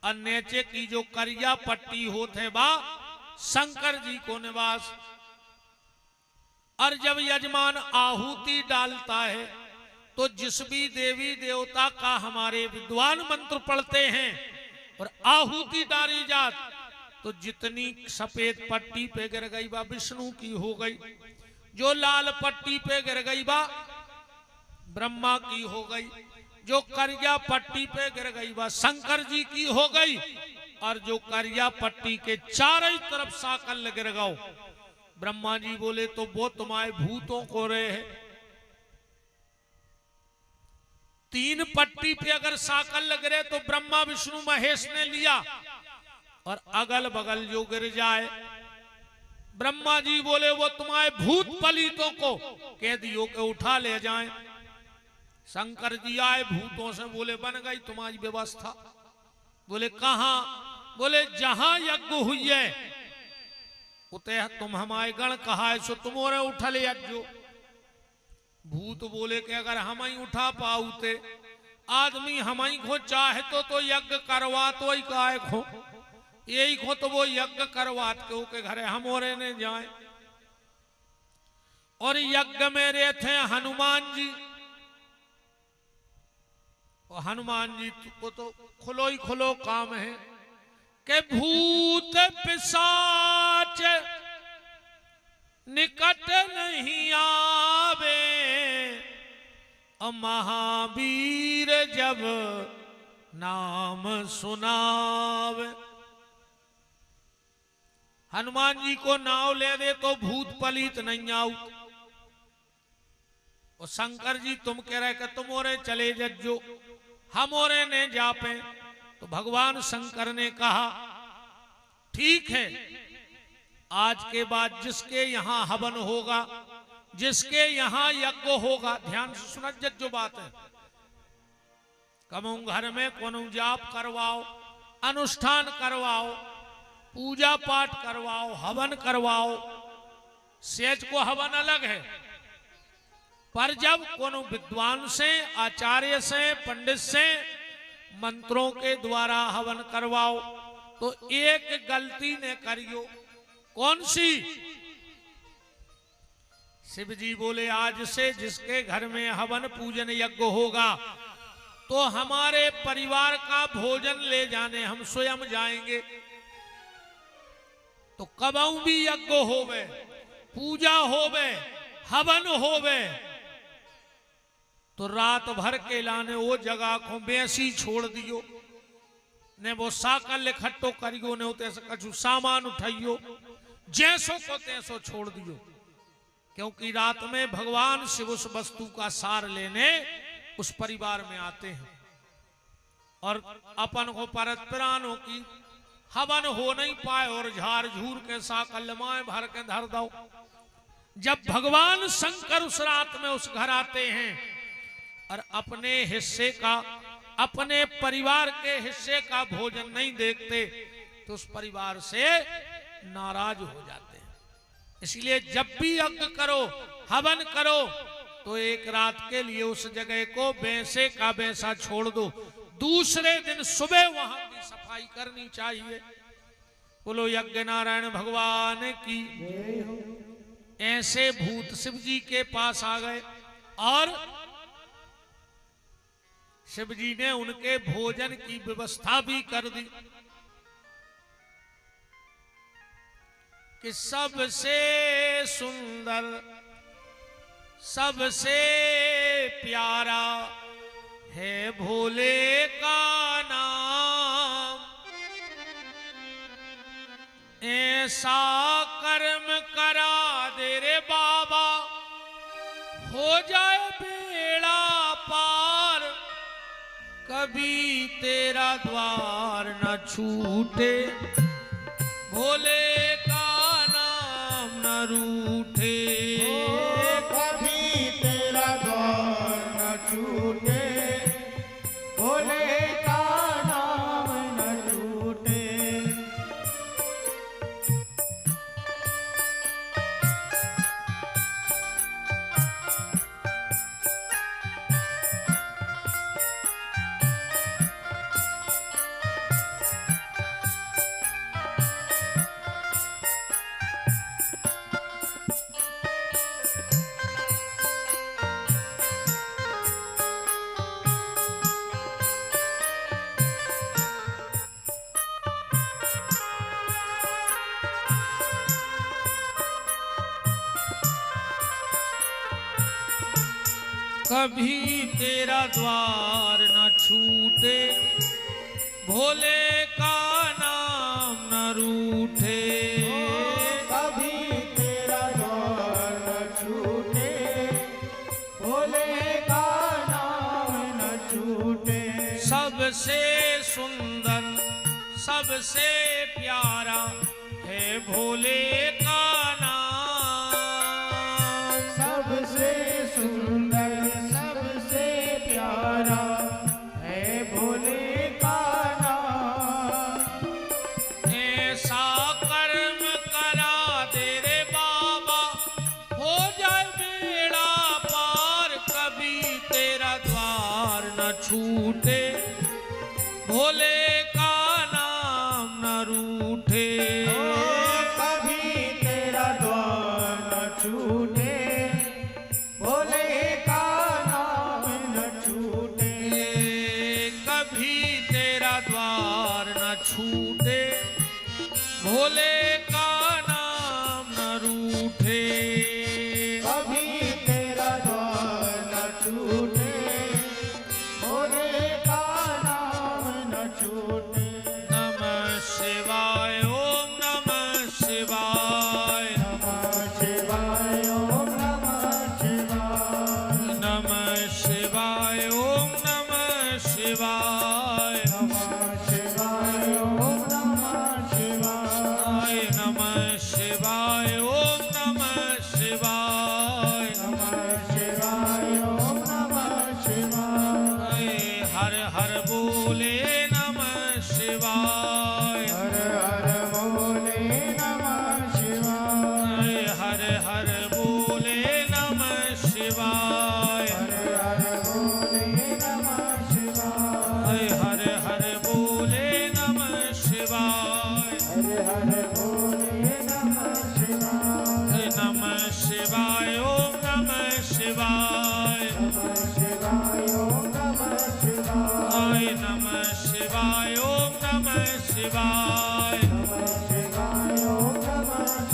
और नीचे की जो करिया पट्टी होते बा शंकर जी को निवास। और जब यजमान आहुति डालता है तो जिस भी देवी देवता का हमारे विद्वान मंत्र पढ़ते हैं और आहुति डाली जात, तो जितनी सफेद पट्टी पे गिर गई बा विष्णु की हो गई, जो लाल पट्टी पे गिर गई बा ब्रह्मा की हो गई, जो करिया पट्टी पे गिर गई बा शंकर जी की हो गई, और जो करिया पट्टी के चारों तरफ साकल गिर गओ, ब्रह्मा जी बोले तो वो तुम्हारे भूतों को रहे है। तीन पट्टी पे अगर साकल लग रहे तो ब्रह्मा विष्णु महेश ने लिया, और अगल बगल जो गिर जाए ब्रह्मा जी बोले वो तुम्हारे भूत पलीतों को कैदियों के उठा ले जाएं। शंकर जी आए भूतों से, बोले बन गई तुम्हारी व्यवस्था। बोले कहां? बोले जहां यज्ञ हुई है उते तुम हमारे गण कहा है सो तुमोरे उठल यज्ञो। भूत बोले कि अगर हम ही उठा पाऊते, आदमी हम ही को चाहे तो यज्ञ करवा तो ही काहे खो, यही खो तो वो यज्ञ करवात के घरे हम और ने जाए। और यज्ञ में रहे थे हनुमान जी, और हनुमान जी को तो खुलो ही खुलो काम है कि भूत पिशाच निकट नहीं आवे, और महावीर जब नाम सुनावे। हनुमान जी को नाव ले दे तो भूत पलीत नहीं आऊ। और शंकर जी तुम कह रहे कि तुम और चले जज्जो, हम और ने जापे। तो भगवान शंकर ने कहा ठीक है, आज के बाद जिसके यहां हवन होगा, जिसके यहां यज्ञ होगा, ध्यान से सुना जो बात है, कमों घर में कोनो जाप करवाओ, अनुष्ठान करवाओ, पूजा पाठ करवाओ, हवन करवाओ। सेज को हवन अलग है, पर जब कोनो विद्वान से, आचार्य से, पंडित से मंत्रों के द्वारा हवन करवाओ तो एक गलती ने करियो। कौन सी? शिव जी बोले आज से जिसके घर में हवन पूजन यज्ञ होगा तो हमारे परिवार का भोजन ले जाने हम स्वयं जाएंगे। तो कबऊ भी यज्ञ होवे, पूजा होवे, हवन होवे, तो रात भर के लाने वो जगह को बेसी छोड़ दियो, ने वो साकल इकट्ठो करियो, ने उते से कछु सामान उठाइयो, जैसो को तैसो छोड़ दियो। क्योंकि रात में भगवान शिव उस वस्तु का सार लेने उस परिवार में आते हैं, और अपन को परत प्राणों की हवन हो नहीं पाए और झार झूर के साकल माए भर के धर दो। जब भगवान शंकर उस रात में उस घर आते हैं और अपने हिस्से का, अपने परिवार के हिस्से का भोजन नहीं देखते तो उस परिवार से नाराज हो जाते हैं। इसलिए जब भी यज्ञ करो, हवन करो, तो एक रात के लिए उस जगह को वैसे का वैसा छोड़ दो, दूसरे दिन सुबह वहां की सफाई करनी चाहिए। बोलो यज्ञ नारायण भगवान की। ऐसे भूत शिव जी के पास आ गए और शिव जी ने उनके भोजन की व्यवस्था भी कर दी कि सबसे सुंदर, सबसे प्यारा है भोले का नाम। ऐसा कर्म करा दे रे बाबा हो जाए बेड़ा पार, कभी तेरा द्वार न छूटे, भोले का नाम न रूठे। कभी तेरा द्वार न छूटे, भोले का नाम न छूटे। कभी तेरा द्वार न छूटे, भोले का नाम न रूठे। कभी तेरा द्वार न छूटे, भोले का नाम न छूटे। सबसे सुंदर सबसे प्यारा है भोले का नाम, सबसे सुंदर सबसे प्यारा है भोले का नाम। ऐसा कर्म करा दे रे बाबा हो जाए बेड़ा पार, कभी तेरा द्वार न छूटे, भोले का नाम न रूठे। कभी तेरा द्वार न छूटे, भोले का नाम न छूटे। कभी तेरा द्वार न छूटे, भोले का नाम न रूठे। कभी तेरा द्वार न छूटे, भोले का नाम न छूटे। नमः शिवाय ओम नमः शिवाय, नमः शिवाय ओम नमः शिवाय। नमः शिवाय ओम नमः शिवाय, नमः शिवाय ओम नमः शिवाय। नमः शिवाय ओम नमः शिवाय। नमः शिवाय ओम नमः शिवाय। हर हर बोले नमः शिवाय, हर हर बोले नमः शिवाय। हर हर बोले नमः शिवाय, हर हर बोले नमः शिवाय। हर हर बोले नमः शिवाय। हर हर बोले नमः शिवाय। नमः शिवाय ओम नमः शिवाय, नमः शिवाय ओम नमः शिवाय। नमः शिवाय ओम नमः शिवाय, नमः शिवाय ओम नमः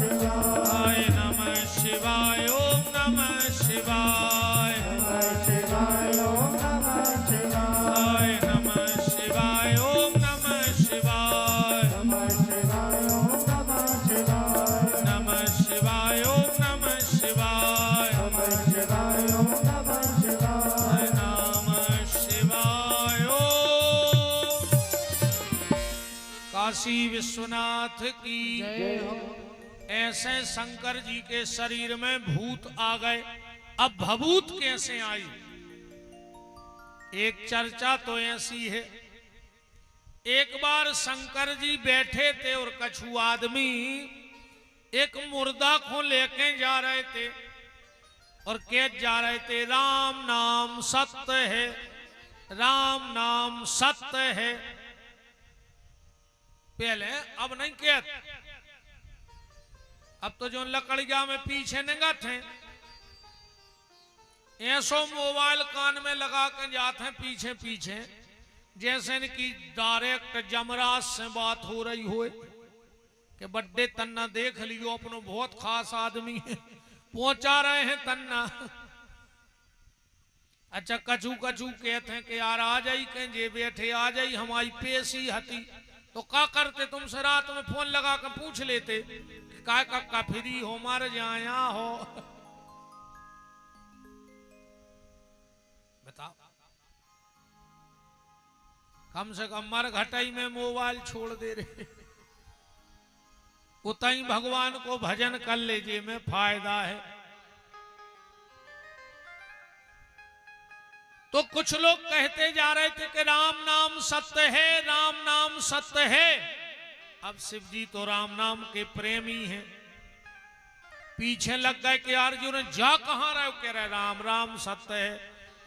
शिवाय। नमः शिवाय ओम नमः शिवाय, नमः शिवाय ओम नमः शिवाय। नमः शिवाय ओम नमः शिवाय, नमः शिवाय ओम नमः शिवाय। नमः शिवाय ओम नमः शिवाय, नमः शिवाय ओम नमः शिवाय। नमः शिवाय ओम। काशी विश्वनाथ की जय हो। ऐसे शंकर जी के शरीर में भूत आ गए। अब भभूत कैसे आई? एक चर्चा तो ऐसी है, एक बार शंकर जी बैठे थे और कछु आदमी एक मुर्दा को लेके जा रहे थे और कह जा रहे थे राम नाम सत्य है, राम नाम सत्य है। पहले अब नहीं कहते, अब तो जो लकड़िया में पीछे निगत हैं, ऐसो मोबाइल कान में लगा के जाते हैं पीछे पीछे, जैसे कि डायरेक्ट जमराज से बात हो रही हो कि बड्डे तन्ना देख लियो, अपनो बहुत खास आदमी है, पहुंचा रहे हैं तन्ना। अच्छा कछु कछु कहते हैं कि यार आ जाई, कहीं जे बैठे आ जाई, हमारी पेशी हती तो क्या करते तुमसे रात में फोन लगा कर पूछ लेते काय का फ्री हो मर जाया हो। बताओ कम से कम मर घटाई में मोबाइल छोड़ दे रहे, उतई भगवान को भजन कर लीजिए में फायदा है। तो कुछ लोग कहते जा रहे थे कि राम नाम सत्य है, राम नाम सत्य है। अब शिव जी तो राम नाम के प्रेमी हैं, पीछे लग गए कि अर्जुन जा कहां रहे हो, कह रहे राम राम सत्य है,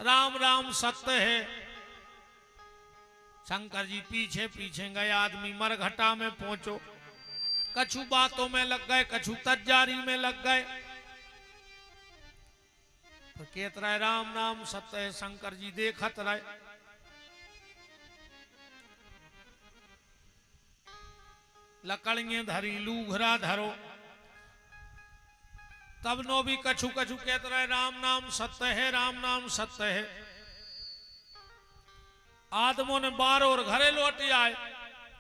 राम राम सत्य है। शंकर जी पीछे पीछे गए, आदमी मरघटा में पहुंचो, कछु बातों में लग गए, कछु तजारी में लग गए। तो कहत रहे राम नाम सत्य है। शंकर जी देखत रहे, लकड़ियां धरी लूघरा धरो, तब नो भी कछु कछु कहत रहे राम नाम सत्य है, राम नाम सत्य है। आदमों ने बार और घरे लौट आए,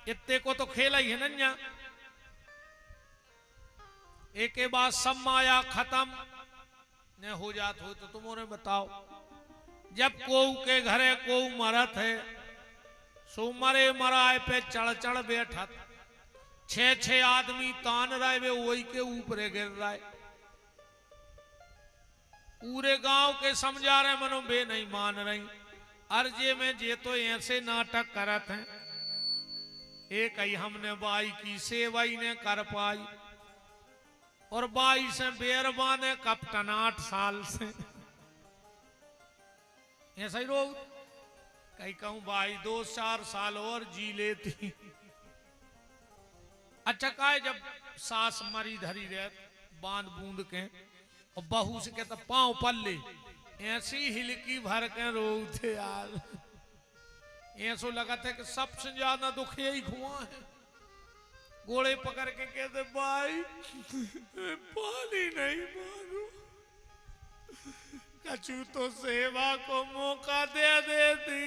इतने को तो खेला ही है नन्या। एक के बाद सब माया खत्म न हो जात हो तो तुमने बताओ, जब कोऊ के घरे कोऊ मरत है, सो मरे मराए पे चढ़ चढ़ बैठत, छह छह आदमी तान रहे वे वही के ऊपर गिर रहे, पूरे गांव के समझा रहे मनो बे नहीं मान रही। अर्जे में जे तो ऐसे नाटक करत हैं, एक ही हमने बाई की सेवा ही ने कर पाई, और बाई से बेरबा ने कप्टन 8 साल से ऐसा ही लोग कहीं कहूं बाई 2-4 साल और जी लेती। अच्छा काय जब सास मरी धरी रहे बांध बूंद के, और बहू से कहता पांव पल्ले, ऐसी हिलकी भर के रो थे यार, ऐसो लगा था कि सबसे ज्यादा दुख यही हुआ है। गोड़े पकड़ के कहते भाई पानी नहीं मारो, कछु तो सेवा को मौका दे देती।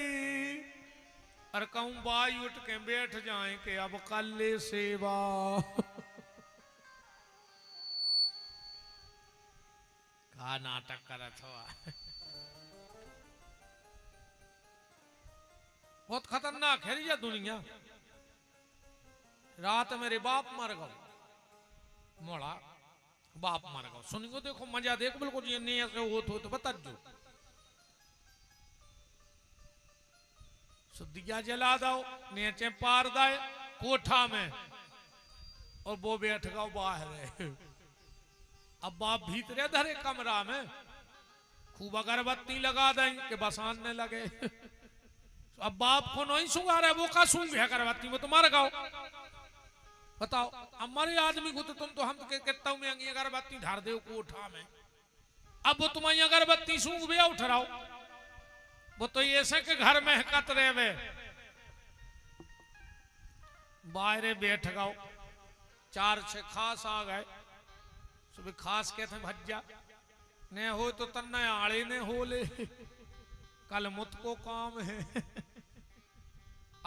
और कहूं भाई उठ के बैठ जाए कि अब कल ले सेवा। का नाटक करत हुआ, बहुत खतरनाक है ये दुनिया। रात मेरे बाप मर गो, मोड़ा बाप मर गो, सुनियो देखो मजा देखो, बिल्कुल ये नहीं ऐसे हो तो बता दो। दिया जला दो, नीचे पार दाए कोठा में, और वो बैठ गो बाहर। अब बाप भीतरे धरे कमरा में खूब अगरबत्ती लगा दें कि बसाने लगे। अब बाप को नहीं सूंघा रहा है, वो का सूंघ है अगरबत्ती में, तुम्हारे गाओ बताओ। हमारे आदमी को तो तुम तो हम कहता हूं मैं अगरबत्ती ढार दे कोठा में, अब वो तुम्हारी अगरबत्ती सूंघ भी उठ रहा हो, वो तो ऐसे के घर में हकत रहे वे। बाहरे बैठ गओ, 4-6 खास आ गए, सुबह खास कहते भज्जा ने हो तो तन्ना आड़े ने हो ले, कल मुत को काम है।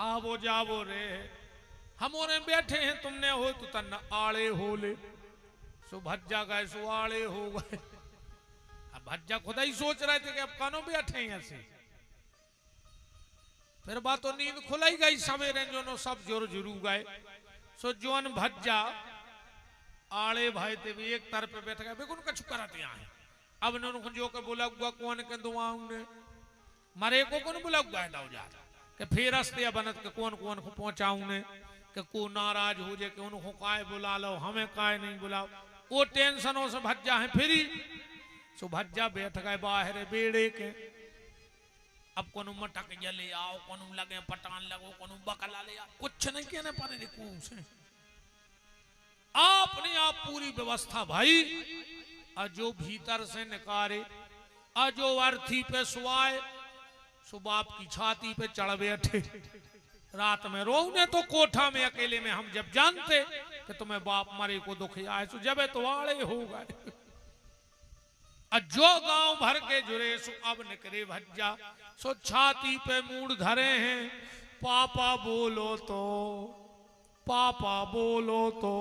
आवो जावो रे, हम और बैठे हैं, तुमने हो तो तन्ना आड़े हो ले। सो भज्जा गए, सो आड़े हो गए। अब भज्जा खुदा ही सोच रहे थे कि अब कानों बैठे हैं ऐसे। फिर बात तो नींद खुलाई गई सवेरे, जो सब जोर जुरू गए। सो जोन भज्जा आड़े भाई थे भी एक तरफ पे बैठ गए, बेकुन कछु कराते आए। अब उन्होंने जो के बोला हुआ कौन के दुआऊं ने मरे को कौन बुला हुआ है दाऊ जा के फिर रस्ते बनत के कौन कौन को पहुंचाऊं ने कि को नाराज हो जाए कि उनको काय बुला लो, हमें काय नहीं बुलाओ। वो टेंशनों से भज्जा है फिरी। सो भज्जा बैठ गए बाहर बेड़े के। अब कोनो मटक जले आओ, कोनो लगे पटान लगो, कोनो बकला ले आओ, कुछ नहीं कहने पाने से आपने आप पूरी व्यवस्था भाई। अजो भीतर से निकारे, अजो अर्थी पे सुआए, सुबाप की छाती पे चढ़ बैठे। रात में रोने तो कोठा में अकेले में, हम जब जानते कि तुम्हें बाप मरे को दुख आए सो जब तो वाले हो गए। जो गांव भर के जुरे सो अब निकले भज्जा, सो छाती पे मूड धरे हैं, पापा बोलो तो पापा बोलो तो,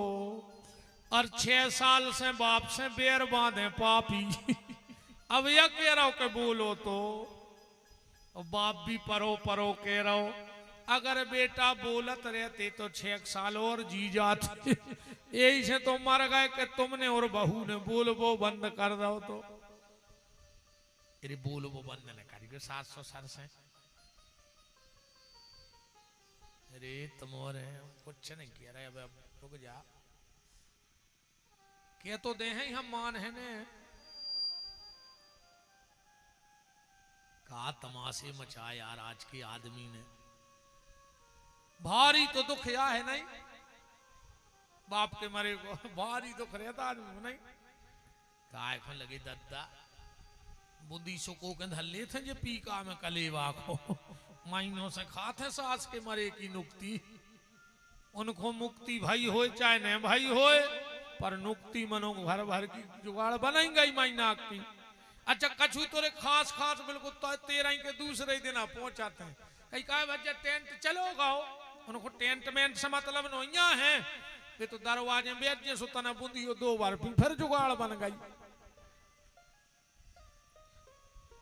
और 6 साल से बाप से बेर बांधे पापी। अब यह कह रहा हो के बोलो तो, बाप भी परो परो कह रहा हो। अगर बेटा बोलत रहते तो 6 साल और जी जाते। यही से तो मर गए कि तुमने और बहू ने बोल वो बंद कर दो। तो अरे बोल वो बंद न करिए 700 सर से। अरे तुम्हारे कुछ नहीं किया रहे, अब रुक जा, क्या तो दे हैं हम मान है ने। कहा तमाशे मचा यार आज के आदमी ने। भारी तो दुख या है नहीं, बाप के मरे को भारी दुख रहता आदमी को नहीं। काय को लगे दद्दा बुद्धि सुको के धल्ले थे जे पीका में कलेवा को। महीनों से खाते सास के मरे की नुक्ति। उनको मुक्ति भाई होए चाहे न भाई होए, पर नुक्ति मनो भर भर की जुगाड़ बनाएंगे ही महीना की। अच्छा कछु तोरे खास खास बिल्कुल 13 के दूसरे दिन पहुंचाते हैं। कहीं कहा बच्चा टेंट चलो गाओ, उनको टेंट में से मतलब नोइया है। वे तो दरवाजे में बैठ जे सुतना बूंदी 2 बार फिर जुगाड़ बन गई।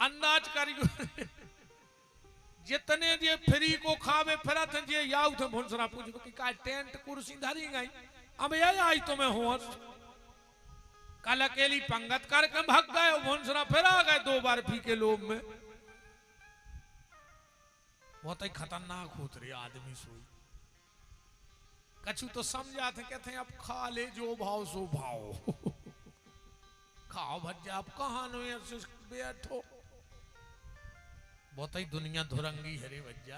अंदाज करियो जितने जे फ्री को खावे फिरत जे याऊ थे भुनसरा पूछ कि का टेंट कुर्सी धरी गई। अब ये आई तो मैं होश कल अकेली पंगत करके भाग गए, भुनसरा फिर आ गए 2 बार फी के लोभ में। बहुत ही खतरनाक होत रही आदमी सोई। कछु तो समझाते कहते हैं अब खा ले जो भाव सो भाव। खाओ भज्जा आप कहाँ नो बैठो। बहुत ही दुनिया धुरंगी है रे भज्जा,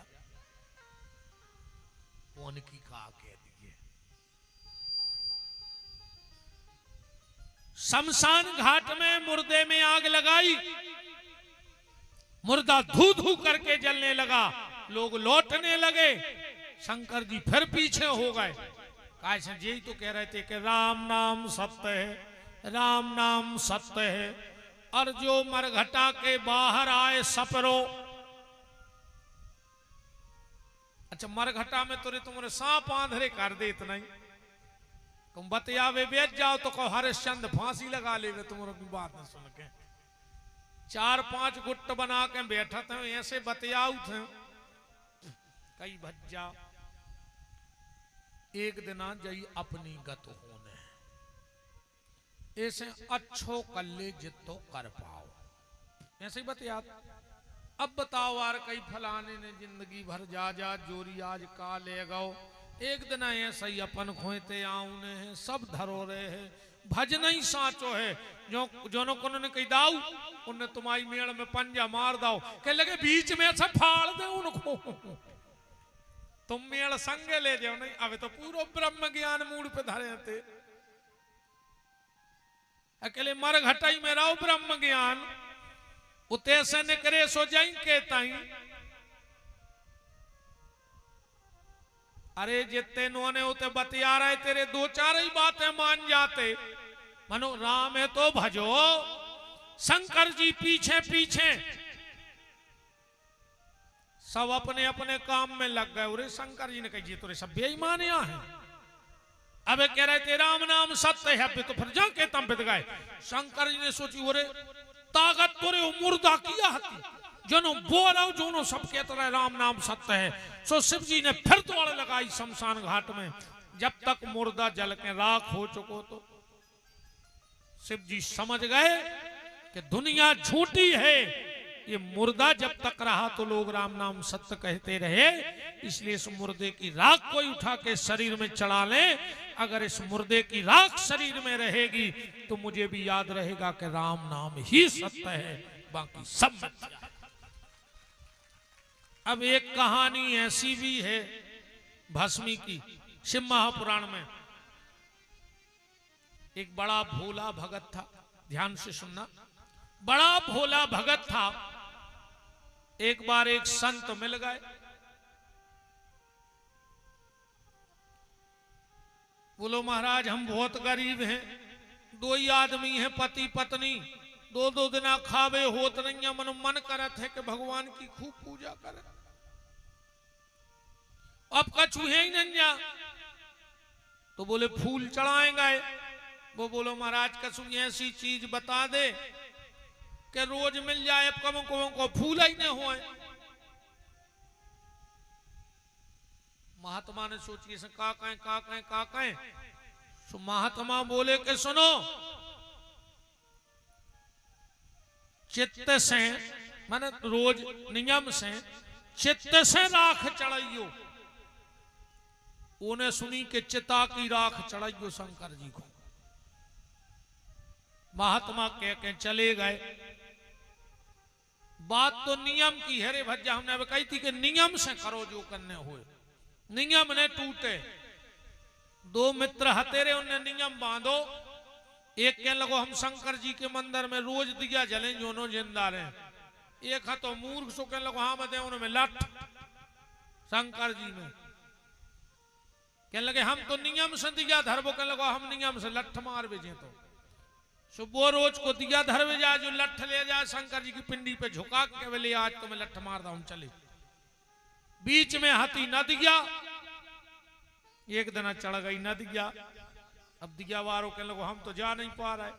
कौन की का कह दिए। शमशान घाट में मुर्दे में आग लगाई, मुर्दा धू धू करके जलने लगा, लोग लौटने लगे। शंकर जी फिर पीछे हो गए। कैसे यही तो कह रहे थे कि राम नाम सत्य है, राम नाम सत्य है। और जो मरघटा के बाहर आए सपरो। अच्छा मरघटा में तुम्हारे सांप आंधरे कर दे इतना ही। तुम बतियावे बेच जाओ तो कहो हरिश्चंद्र फांसी लगा ले तुम्हारों की बात न सुन के। 4-5 गुट बना के बैठा थे ऐसे बतियाऊ थे। कई भज्जा एक दिना जई अपनी गत होने, ऐसे अच्छो कल्ले जितो कर पाओ, ऐसे ही बतिया। अब बताओ यार कई फलाने ने जिंदगी भर जा जोरी आज का ले गओ। एक दिन ऐसा ही अपन खोते आउने हैं सब धरो रहे हैं, भज नहीं साचो है। जो ने कही दाऊ उन्हें तुम्हारी मेड़ में पंजा मार दाओ, कह लगे बीच में से फाड़ दे उनको। तुम मेड़ संगे ले जाओ नहीं। अब तो पूरा ब्रह्म ज्ञान मूड पे धरे थे। अकेले मर घटाई में रहो ब्रह्म ज्ञान, उते से निकरे सो जाई के ताई। अरे जितने नोने उते बतिया रहे तेरे 2-4 ही बातें मान जाते। मनो राम है तो भजो। शंकर जी पीछे पीछे सब अपने अपने काम में लग गए। अरे शंकर जी ने कही तुरे सब बेईमान यहाँ है। अब कह रहे थे राम नाम सत्य है, तो फिर जाके तम बित गए। शंकर जी ने सोची अरे ताकत तुरे मुर्दा किया हती जनो बोलो जोनो सब कहते रहे राम नाम सत्य है। सो शिव जी ने फिर दौड़ लगाई शमशान घाट में। जब तक मुर्दा जल के राख हो चुको तो शिव जी समझ गए कि दुनिया झूठी है। ये मुर्दा जब तक रहा तो लोग राम नाम सत्य कहते रहे, इसलिए इस मुर्दे की राख कोई उठा के शरीर में चढ़ा ले। अगर इस मुर्दे की राख शरीर में रहेगी तो मुझे भी याद रहेगा कि राम नाम ही सत्य है, बाकी सब मिथ्या। अब एक कहानी ऐसी भी है भस्मी की, शिव महापुराण में। एक बड़ा भोला भगत था, ध्यान से सुनना। बड़ा भोला भगत था। एक बार एक संत मिल गए। बोलो महाराज हम बहुत गरीब हैं, 2 ही आदमी हैं पति पत्नी, 2-2 दिन खावे होत नहीं है। मन करत है कि भगवान की खूब पूजा करे। अब कछु है ही नहीं जा। तो बोले फूल चढ़ाएंगे। वो बोलो महाराज कसम ऐसी चीज बता दे कि रोज मिल जाए, कमों कमों को फूल ही न होए। महात्मा ने सोची इसे का कहें। तो महात्मा बोले कि सुनो, चित्त से माने रोज नियम से चित्त से राख चढ़ाइयो। उन्हें सुनी कि चिता की राख चढ़ाइयो शंकर जी को। महात्मा कह के चले गए। बात तो नियम की है रे भज्जा, हमने अब कही थी कि नियम से करो जो करने हो, नियम ने टूटे। दो मित्र हतेरे, उन्हें नियम बांधो। एक कह लगो हम शंकर जी के मंदिर में रोज दिया जले जोनो जिंदा रहे। एक तो मूर्ख सो कह लगो हाँ बते उनमें लठ शंकर जी में। कह लगे हम तो नियम से दिया धरबो, कह लगो हम नियम से लठ मार बेचे। तो सुबह रोज को दिया धरवे जाए, जो लठ ले जाए शंकर जी की पिंडी पे झुका के बोले आज तो मैं लठ मारता हूं चले। बीच में हाथी न दिया, एक दिन चढ़ गई न दिया। अब दिया वारों के लोग हम तो जा नहीं पा रहे,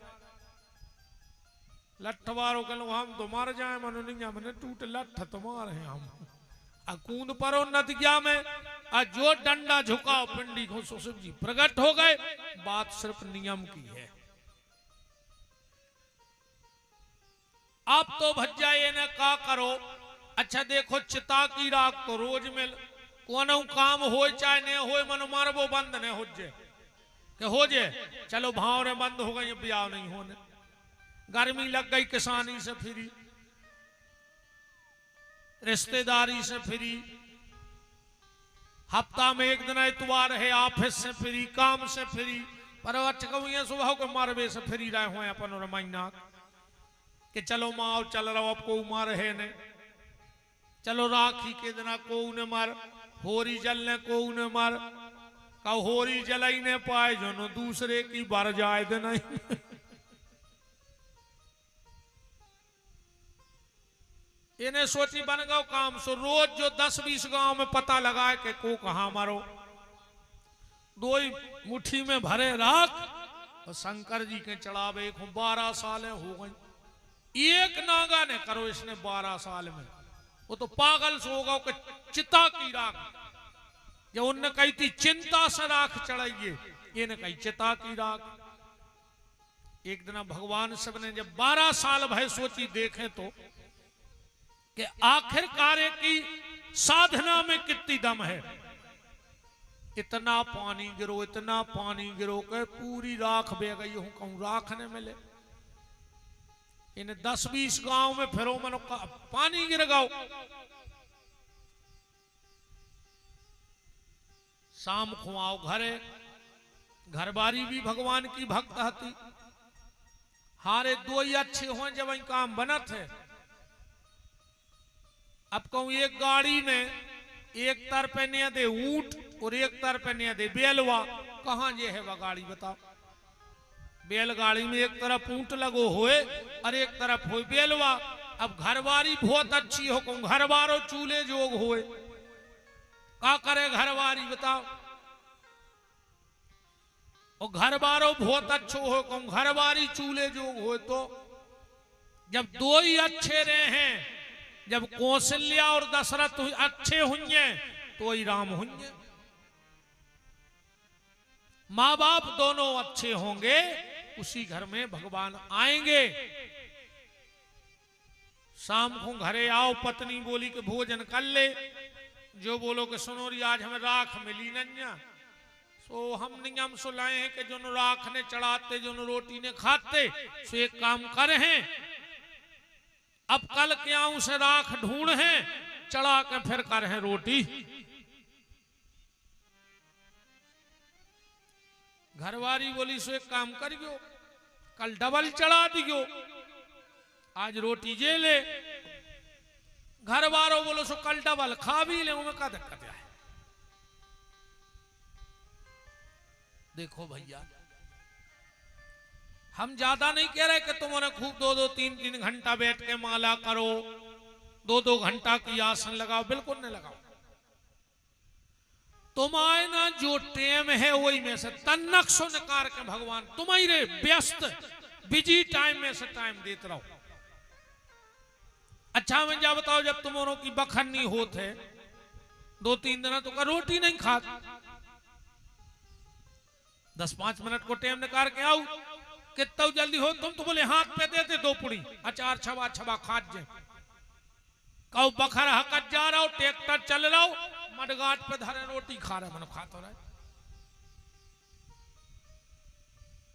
लठ वारों के लोग हम तो मर जाए, मनो नहीं मैंने टूट लठ तो मार है हम। कूद परो न दिया में, जो डंडा झुकाओ पिंडी को शिव जी प्रकट हो गए। बात सिर्फ नियम की है। आप तो भज्जा ये ने का करो। अच्छा देखो चिता की राख तो रोज मिल कोनो काम हो चाहे न हो, मनो मारबो बंद न हो जे के हो जे। चलो भाव रे बंद हो गई, ब्याह नहीं होने। गर्मी लग गई किसानी से फ्री, रिश्तेदारी से फ्री, हफ्ता में एक दिन इतवार है ऑफिस से फ्री, काम से फ्री। पर अच्छा सुबह को मारबे से फ्री रहे हो अपन और महीना कि चलो माओ चल रहा अब को मार है ने। चलो राखी के दिन को ने मार, होरी जलने को ने मार। का होरी जल ही ने पाए जो नो दूसरे की बार जाए दे नहीं। इन्हें सोची बन गो काम। सो रोज जो 10-20 गांव में पता लगाए कि को कहां मारो, दो ही मुट्ठी में भरे राख और शंकर जी के चढ़ावे। 12 साल हो गई, एक नागा ने करो इसने 12 साल में। वो तो पागल सो होगा कि चिता की राख, जब उनने कही थी चिंता से राख चढ़ाइए, ये ने कही चिता की राख। एक दिन भगवान शिव ने जब 12 साल भय सोची देखे तो कि आखिर कार्य की साधना में कितनी दम है। इतना पानी गिरो, इतना पानी गिरो के पूरी राख बह गई हूं, कहूं राख ने मिले। इन्हें 10-20 गांव में फिरो मनो पानी गिर गाओ। शाम को आओ घरे, घरबारी भी भगवान की भक्त हती। हारे दो ही अच्छे हो जब वही काम बनत है। अब कहूं एक गाड़ी में एक तरफ ने दे ऊंट और एक तरफ ने दे बेलवा, कहां ये है वह गाड़ी बताओ। बैलगाड़ी में एक तरफ ऊंट लगो होए और एक तरफ हो बेलवा। अब घरवारी बहुत अच्छी हो, कहूं घरवारो चूल्हे जोग होए, का करे घरवारी बताओ। और घरवारो बहुत अच्छो हो, कहूं घरवारी चूल्हे जोग हो। तो जब दो ही अच्छे रहे हैं, जब कौशल्या और दशरथ अच्छे हुए तो ही राम हुए। माँ बाप दोनों अच्छे होंगे उसी घर में भगवान आएंगे। शाम को घरे आओ, पत्नी बोली कि भोजन कर ले। जो बोलो कि सुनो री आज हमें राख मिली नन्या, सो हम नियम सो लाए हैं कि जो राख ने चढ़ाते, जो रोटी ने खाते, सो एक काम करे हैं, अब कल के आऊं से राख ढूंढ है, चढ़ा के फिर कर है रोटी। घरवारी बोली सो एक काम करियो, कल डबल चढ़ा दियो, आज रोटी जे ले। घरवारो बोलो सो कल डबल खा भी ले, उनमें क्या दिक्कत है। देखो भैया, हम ज्यादा नहीं कह रहे कि तुम्हारे खूब 2-2, 3-3 घंटा बैठ के माला करो, 2-2 घंटा की आसन लगाओ, बिल्कुल नहीं लगाओ। तुम आए ना जो टेम है वही में से तन्नक्सो निकार के भगवान तुम्हारे व्यस्त बिजी टाइम में से टाइम देते रहो। अच्छा मैं जा बताओ, जब तुम्हारों की बखन्नी होते 2-3 दिन तो का रोटी नहीं खा, 10-5 मिनट को टाइम निकाल के आओ, कितना जल्दी हो तुम तो बोले हाथ पे देते 2 पुड़ी अचार छबा छबा खाट जे कहो बखर हकत जा रहा हो, ट्रैक्टर चल रहा हो, मडगाट पे धरे रोटी खा रहे, मन खा तो रहे।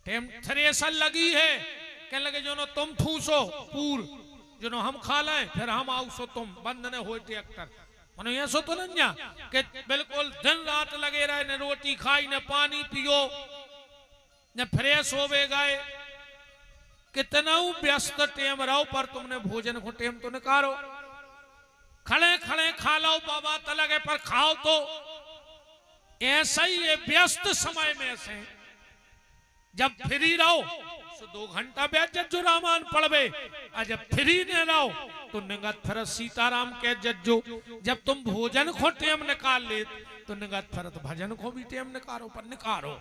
टेम थ्रेसर लगी है, कहने लगे जो नो तुम ठूसो पूर, जो नो हम खा लें, फिर हम आओ सो तुम बंद ने हो ट्रैक्टर। मनो ये सो तो नहीं कि बिल्कुल दिन रात लगे रहे, न रोटी खाई न पानी पियो न फ्रेश हो गए। कितना व्यस्त टेम रहो, पर तुमने भोजन को टेम तो निकालो। खड़े खड़े खा लो बाबा तलगे, पर खाओ तो ऐसा ही ये व्यस्त समय में से जब फ्री रहो तो 2 घंटा बैठ जो रामायण पढ़वे, और जब फ्री न रहो तो निगत फरत सीताराम के जज्जो। जब तुम भोजन को टेम निकाल ले तो निगत फरत भजन को भी टेम निकालो, पर निकालो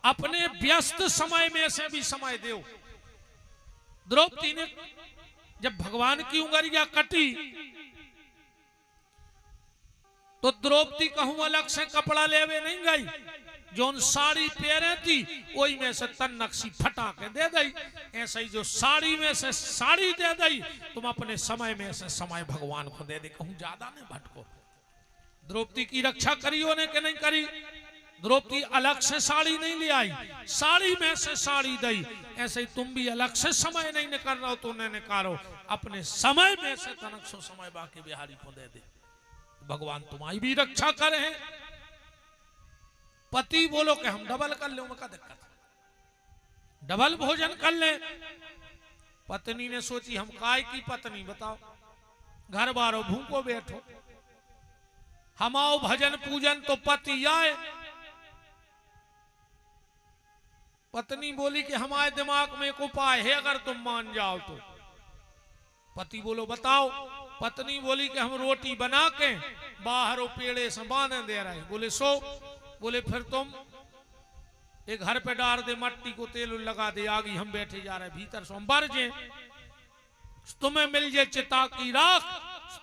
अपने व्यस्त समय में से भी समय दो। द्रौपदी ने जब भगवान की उंगलियां कटी तो द्रौपदी कहूं अलग से कपड़ा लेवे नहीं गई, जो साड़ी पहने थी वही में से तन्नक्सी फटा के दे दी। ऐसे ही जो साड़ी में से साड़ी दे दी, तुम अपने समय में से समय भगवान को दे दे, कहूं ज्यादा नहीं भटको। द्रौपदी की रक्षा करी होने के नहीं करी, द्रौपदी अलग से साड़ी नहीं ले आई, साड़ी में से साड़ी दी। ऐसे ही तुम भी अलग से समय नहीं निकाल रहे हो तो उन्हें निकालो, अपने समय में से तनक्सो समय बाकी बिहारी को दे दे। भगवान तुम्हारी भी रक्षा करे हैं। पति बोलो कि हम डबल कर ले, क्या दिक्कत है, डबल भोजन कर ले। पत्नी ने सोची हम काय की पत्नी बताओ, घर बारो भूखो बैठो, हम आओ भजन पूजन तो पति आए। पत्नी बोली कि हमारे दिमाग में एक उपाय है, अगर तुम मान जाओ तो। पति बोलो बताओ। पत्नी बोली कि हम रोटी बना के बाहर पेड़े से बांधे दे रहे। बोले सो, बोले फिर तुम एक घर पे डाल दे, मट्टी को तेल लगा दे, आगी हम बैठे जा रहे भीतर से हम बर जे, तुम्हें मिल जाए चिता की राख,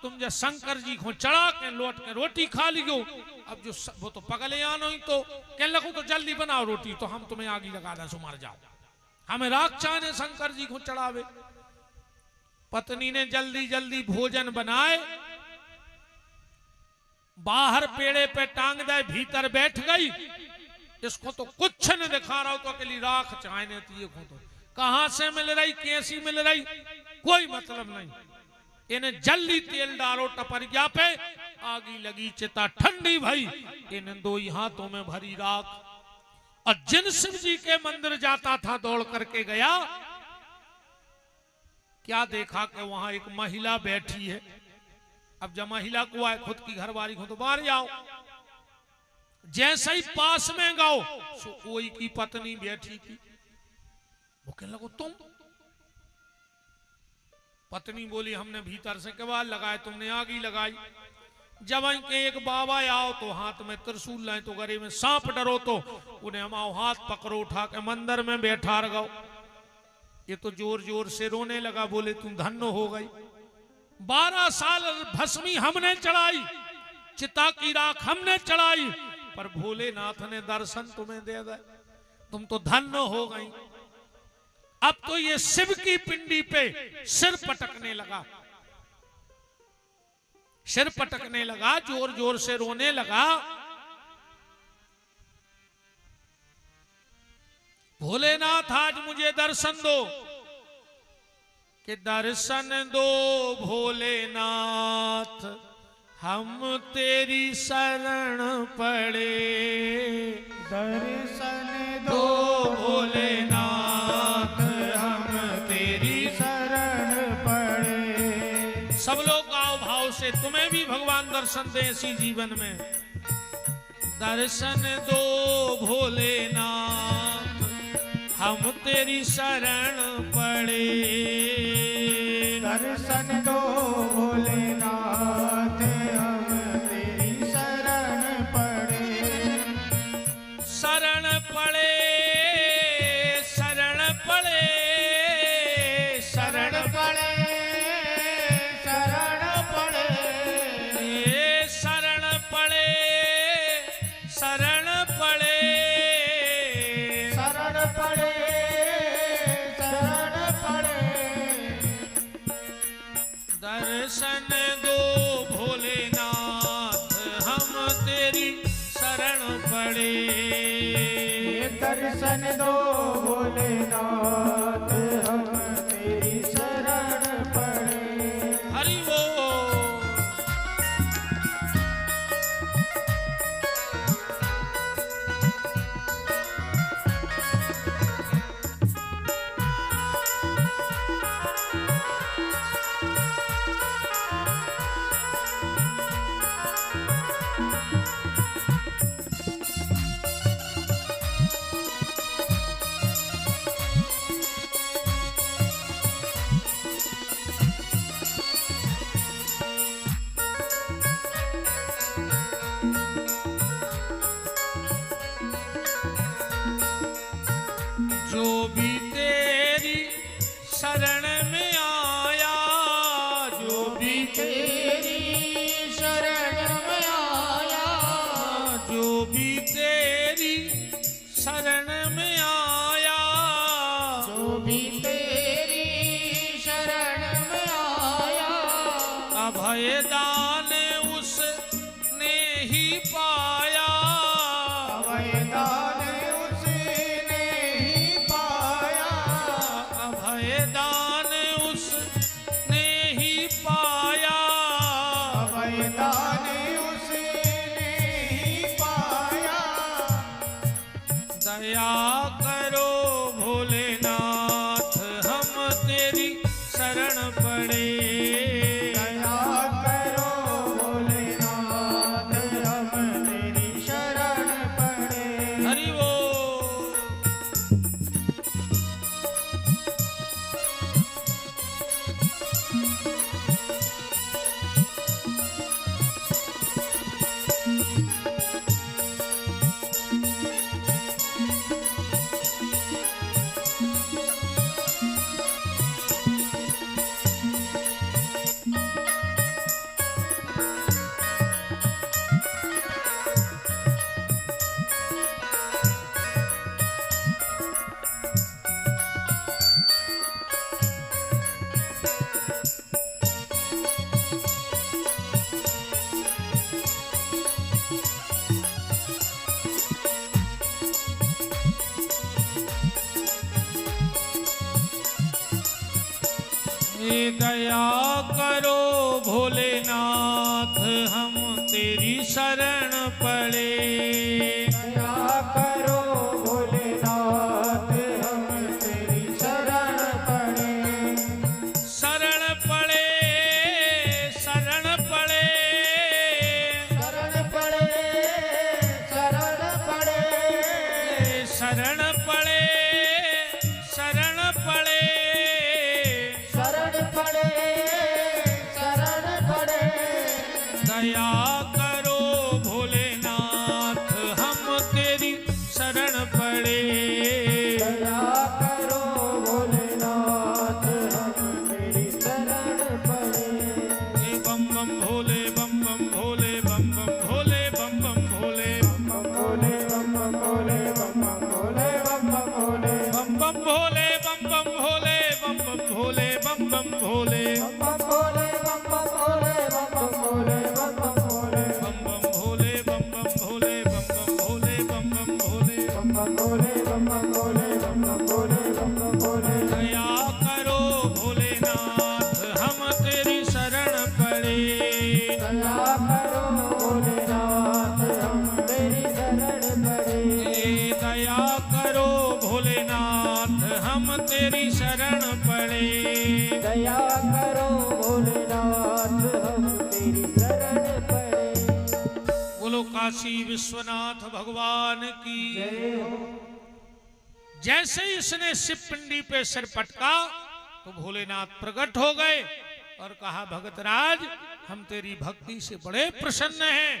तुम जो शंकर जी को चढ़ा के लौट के रोटी खा लियो। अब जो वो तो पगले आनो ही, तो कहने लगो तो जल्दी बनाओ रोटी, तो हम तुम्हें आगी लगा दे सो मर जाओ, हमें राख चाहे शंकर जी को चढ़ावे। पत्नी ने जल्दी जल्दी भोजन बनाए, बाहर पेड़े पे टांग दे, भीतर बैठ गई। इसको तो कुछ नहीं दिखा रहा हो, तो अकेली राख चाहने थी को तो कहां से मिल रही, कैसी मिल रही, कोई मतलब नहीं। इन्हें जल्दी तेल डालो टपरिया पे, आगी लगी, चिता ठंडी भई, इन 2 हाथों में भरी राख। और जिन शिव जी के मंदिर जाता था दौड़ करके गया, क्या देखा कि वहां एक महिला बैठी है। अब जब महिला को आए खुद की घरवाली को तो बाहर जाओ, जैसे ही पास में गाओ सो कोई की पत्नी बैठी थी। वो कहने लगो तुम। पत्नी बोली हमने भीतर से केवाल लगाए, तुमने आगी लगाई। जब के एक बाबा आओ तो हाथ में त्रिशूल लाए, तो गले में सांप डरो, तो उन्हें हम आओ हाथ पकड़ो उठा के मंदिर में बैठा रहो। ये तो जोर जोर से रोने लगा, बोले तुम धन्य हो गई। 12 साल भस्मी हमने चढ़ाई, चिता की राख हमने चढ़ाई, पर भोलेनाथ ने दर्शन तुम्हें दे दिया, तुम तो धन्य हो गई। अब तो ये शिव की पिंडी पे सिर पटकने लगा, सिर पटकने लगा, जोर जोर से रोने लगा। भोलेनाथ आज मुझे दर्शन दो, कि दर्शन दो भोलेनाथ, हम तेरी शरण पड़े। दर्शन दो भोलेनाथ, हम तेरी शरण पड़े। सब लोग गाओ भाव से, तुम्हें भी भगवान दर्शन दे इसी जीवन में। दर्शन दो भोलेनाथ, हम तेरी शरण पड़े। दर्शन दो भोलेनाथ, हम तेरी शरण पड़े। दर्शन दो भोलेनाथ हम तेरी शरण पड़े। हरि वो जो भी तेरी शरण में आया, जो भी तेरी शरण में आया, जो भी तेरी शरण में आया, जो भी तेरी शरण में आया, अभय दान उसने ही पाया, अभयदान उसने ही पाया, अभय दान उसने ही पाया, अभयदान उसने ही पाया। दया करो भोलेनाथ हम तेरी शरण पड़े। दया करो भोलेनाथ हम तेरी शरण पड़े। हरि वो दया करो भोलेनाथ हम तेरी शरण पड़े। दया करो भोलेनाथ हम तेरी शरण पड़े। शरण पड़े, शरण पड़े, शरण पड़े, शरण पड़े, शरण पड़े, शरण पड़े, शरण पड़े, शरण पड़े। दया करो भोलेनाथ हम तेरी शरण पड़े। दया करो भोलेनाथ हम तेरी शरण पड़े। बम बम भोले, बम बम भोले, बम बम भोले, बम बम भोले, बम भोले, बम भोले, बम भोले, बम भोले, बम बम भोले, बम बम भोले, बम बम भोले, बम बम भोले, बम भोले, बम भोले, बम भोले, बम भोले, बम बम भोले, बम बम भोले, बम बम भोले, बम बम भोले। बम भोले, बम भोले, बम भोले, बम भोले। दया करो भोलेनाथ हम तेरी शरण पड़े। दया करो भोलेनाथ हम तेरी शरण पड़े। दया करो भोलेनाथ हम तेरी शरण पड़े। दया करो भोलेनाथ हम तेरी शरण पड़े। बोलो काशी विश्वनाथ भगवान की। जय हो। जैसे ही इसने शिव पिंडी पे सिर पटका तो भोलेनाथ प्रकट हो गए और कहा भगतराज हम तेरी भक्ति से बड़े प्रसन्न हैं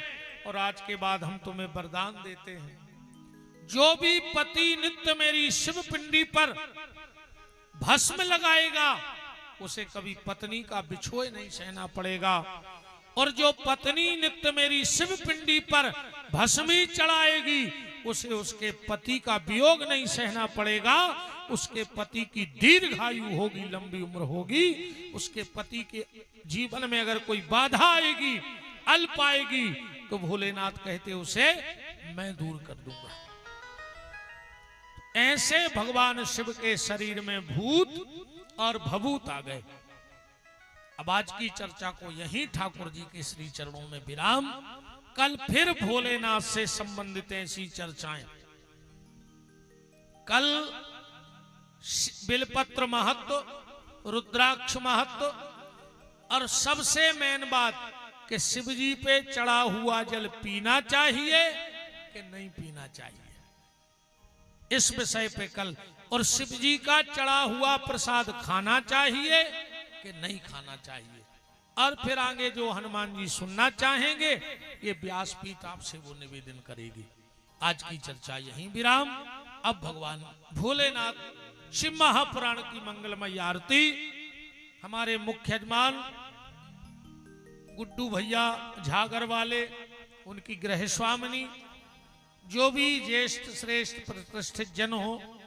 और आज के बाद हम तुम्हें वरदान देते हैं, जो भी पति नित्य मेरी शिव पिंडी पर भस्म लगाएगा उसे कभी पत्नी का बिछोए नहीं सहना पड़ेगा, और जो पत्नी नित्य मेरी शिव पिंडी पर भस्मी चढ़ाएगी उसे उसके पति का वियोग नहीं सहना पड़ेगा, उसके पति की दीर्घायु होगी, लंबी उम्र होगी। उसके पति के जीवन में अगर कोई बाधा आएगी, अल्प आएगी, तो भोलेनाथ कहते उसे मैं दूर कर दूंगा। ऐसे भगवान शिव के शरीर में भूत और भभूत आ गए। अब आज की चर्चा को यहीं ठाकुर जी के श्री चरणों में विराम। कल फिर भोलेनाथ से संबंधित ऐसी चर्चाएं। कल बिलपत्र महत्व, रुद्राक्ष महत्व, और सबसे मेन बात कि शिव जी पे चढ़ा हुआ जल पीना चाहिए कि नहीं पीना चाहिए, इस विषय पे कल। और शिव जी का चढ़ा हुआ प्रसाद खाना चाहिए कि नहीं खाना चाहिए। और फिर आगे जो हनुमान जी सुनना चाहेंगे ये व्यासपीठ आपसे वो निवेदन करेगी। आज की चर्चा यहीं विराम। अब भगवान भोलेनाथ शिव महापुराण की मंगलमय आरती हमारे मुख्य यजमान गुड्डू भैया झागर वाले, उनकी गृह स्वामिनी, जो भी ज्येष्ठ श्रेष्ठ प्रतिष्ठित जन हो,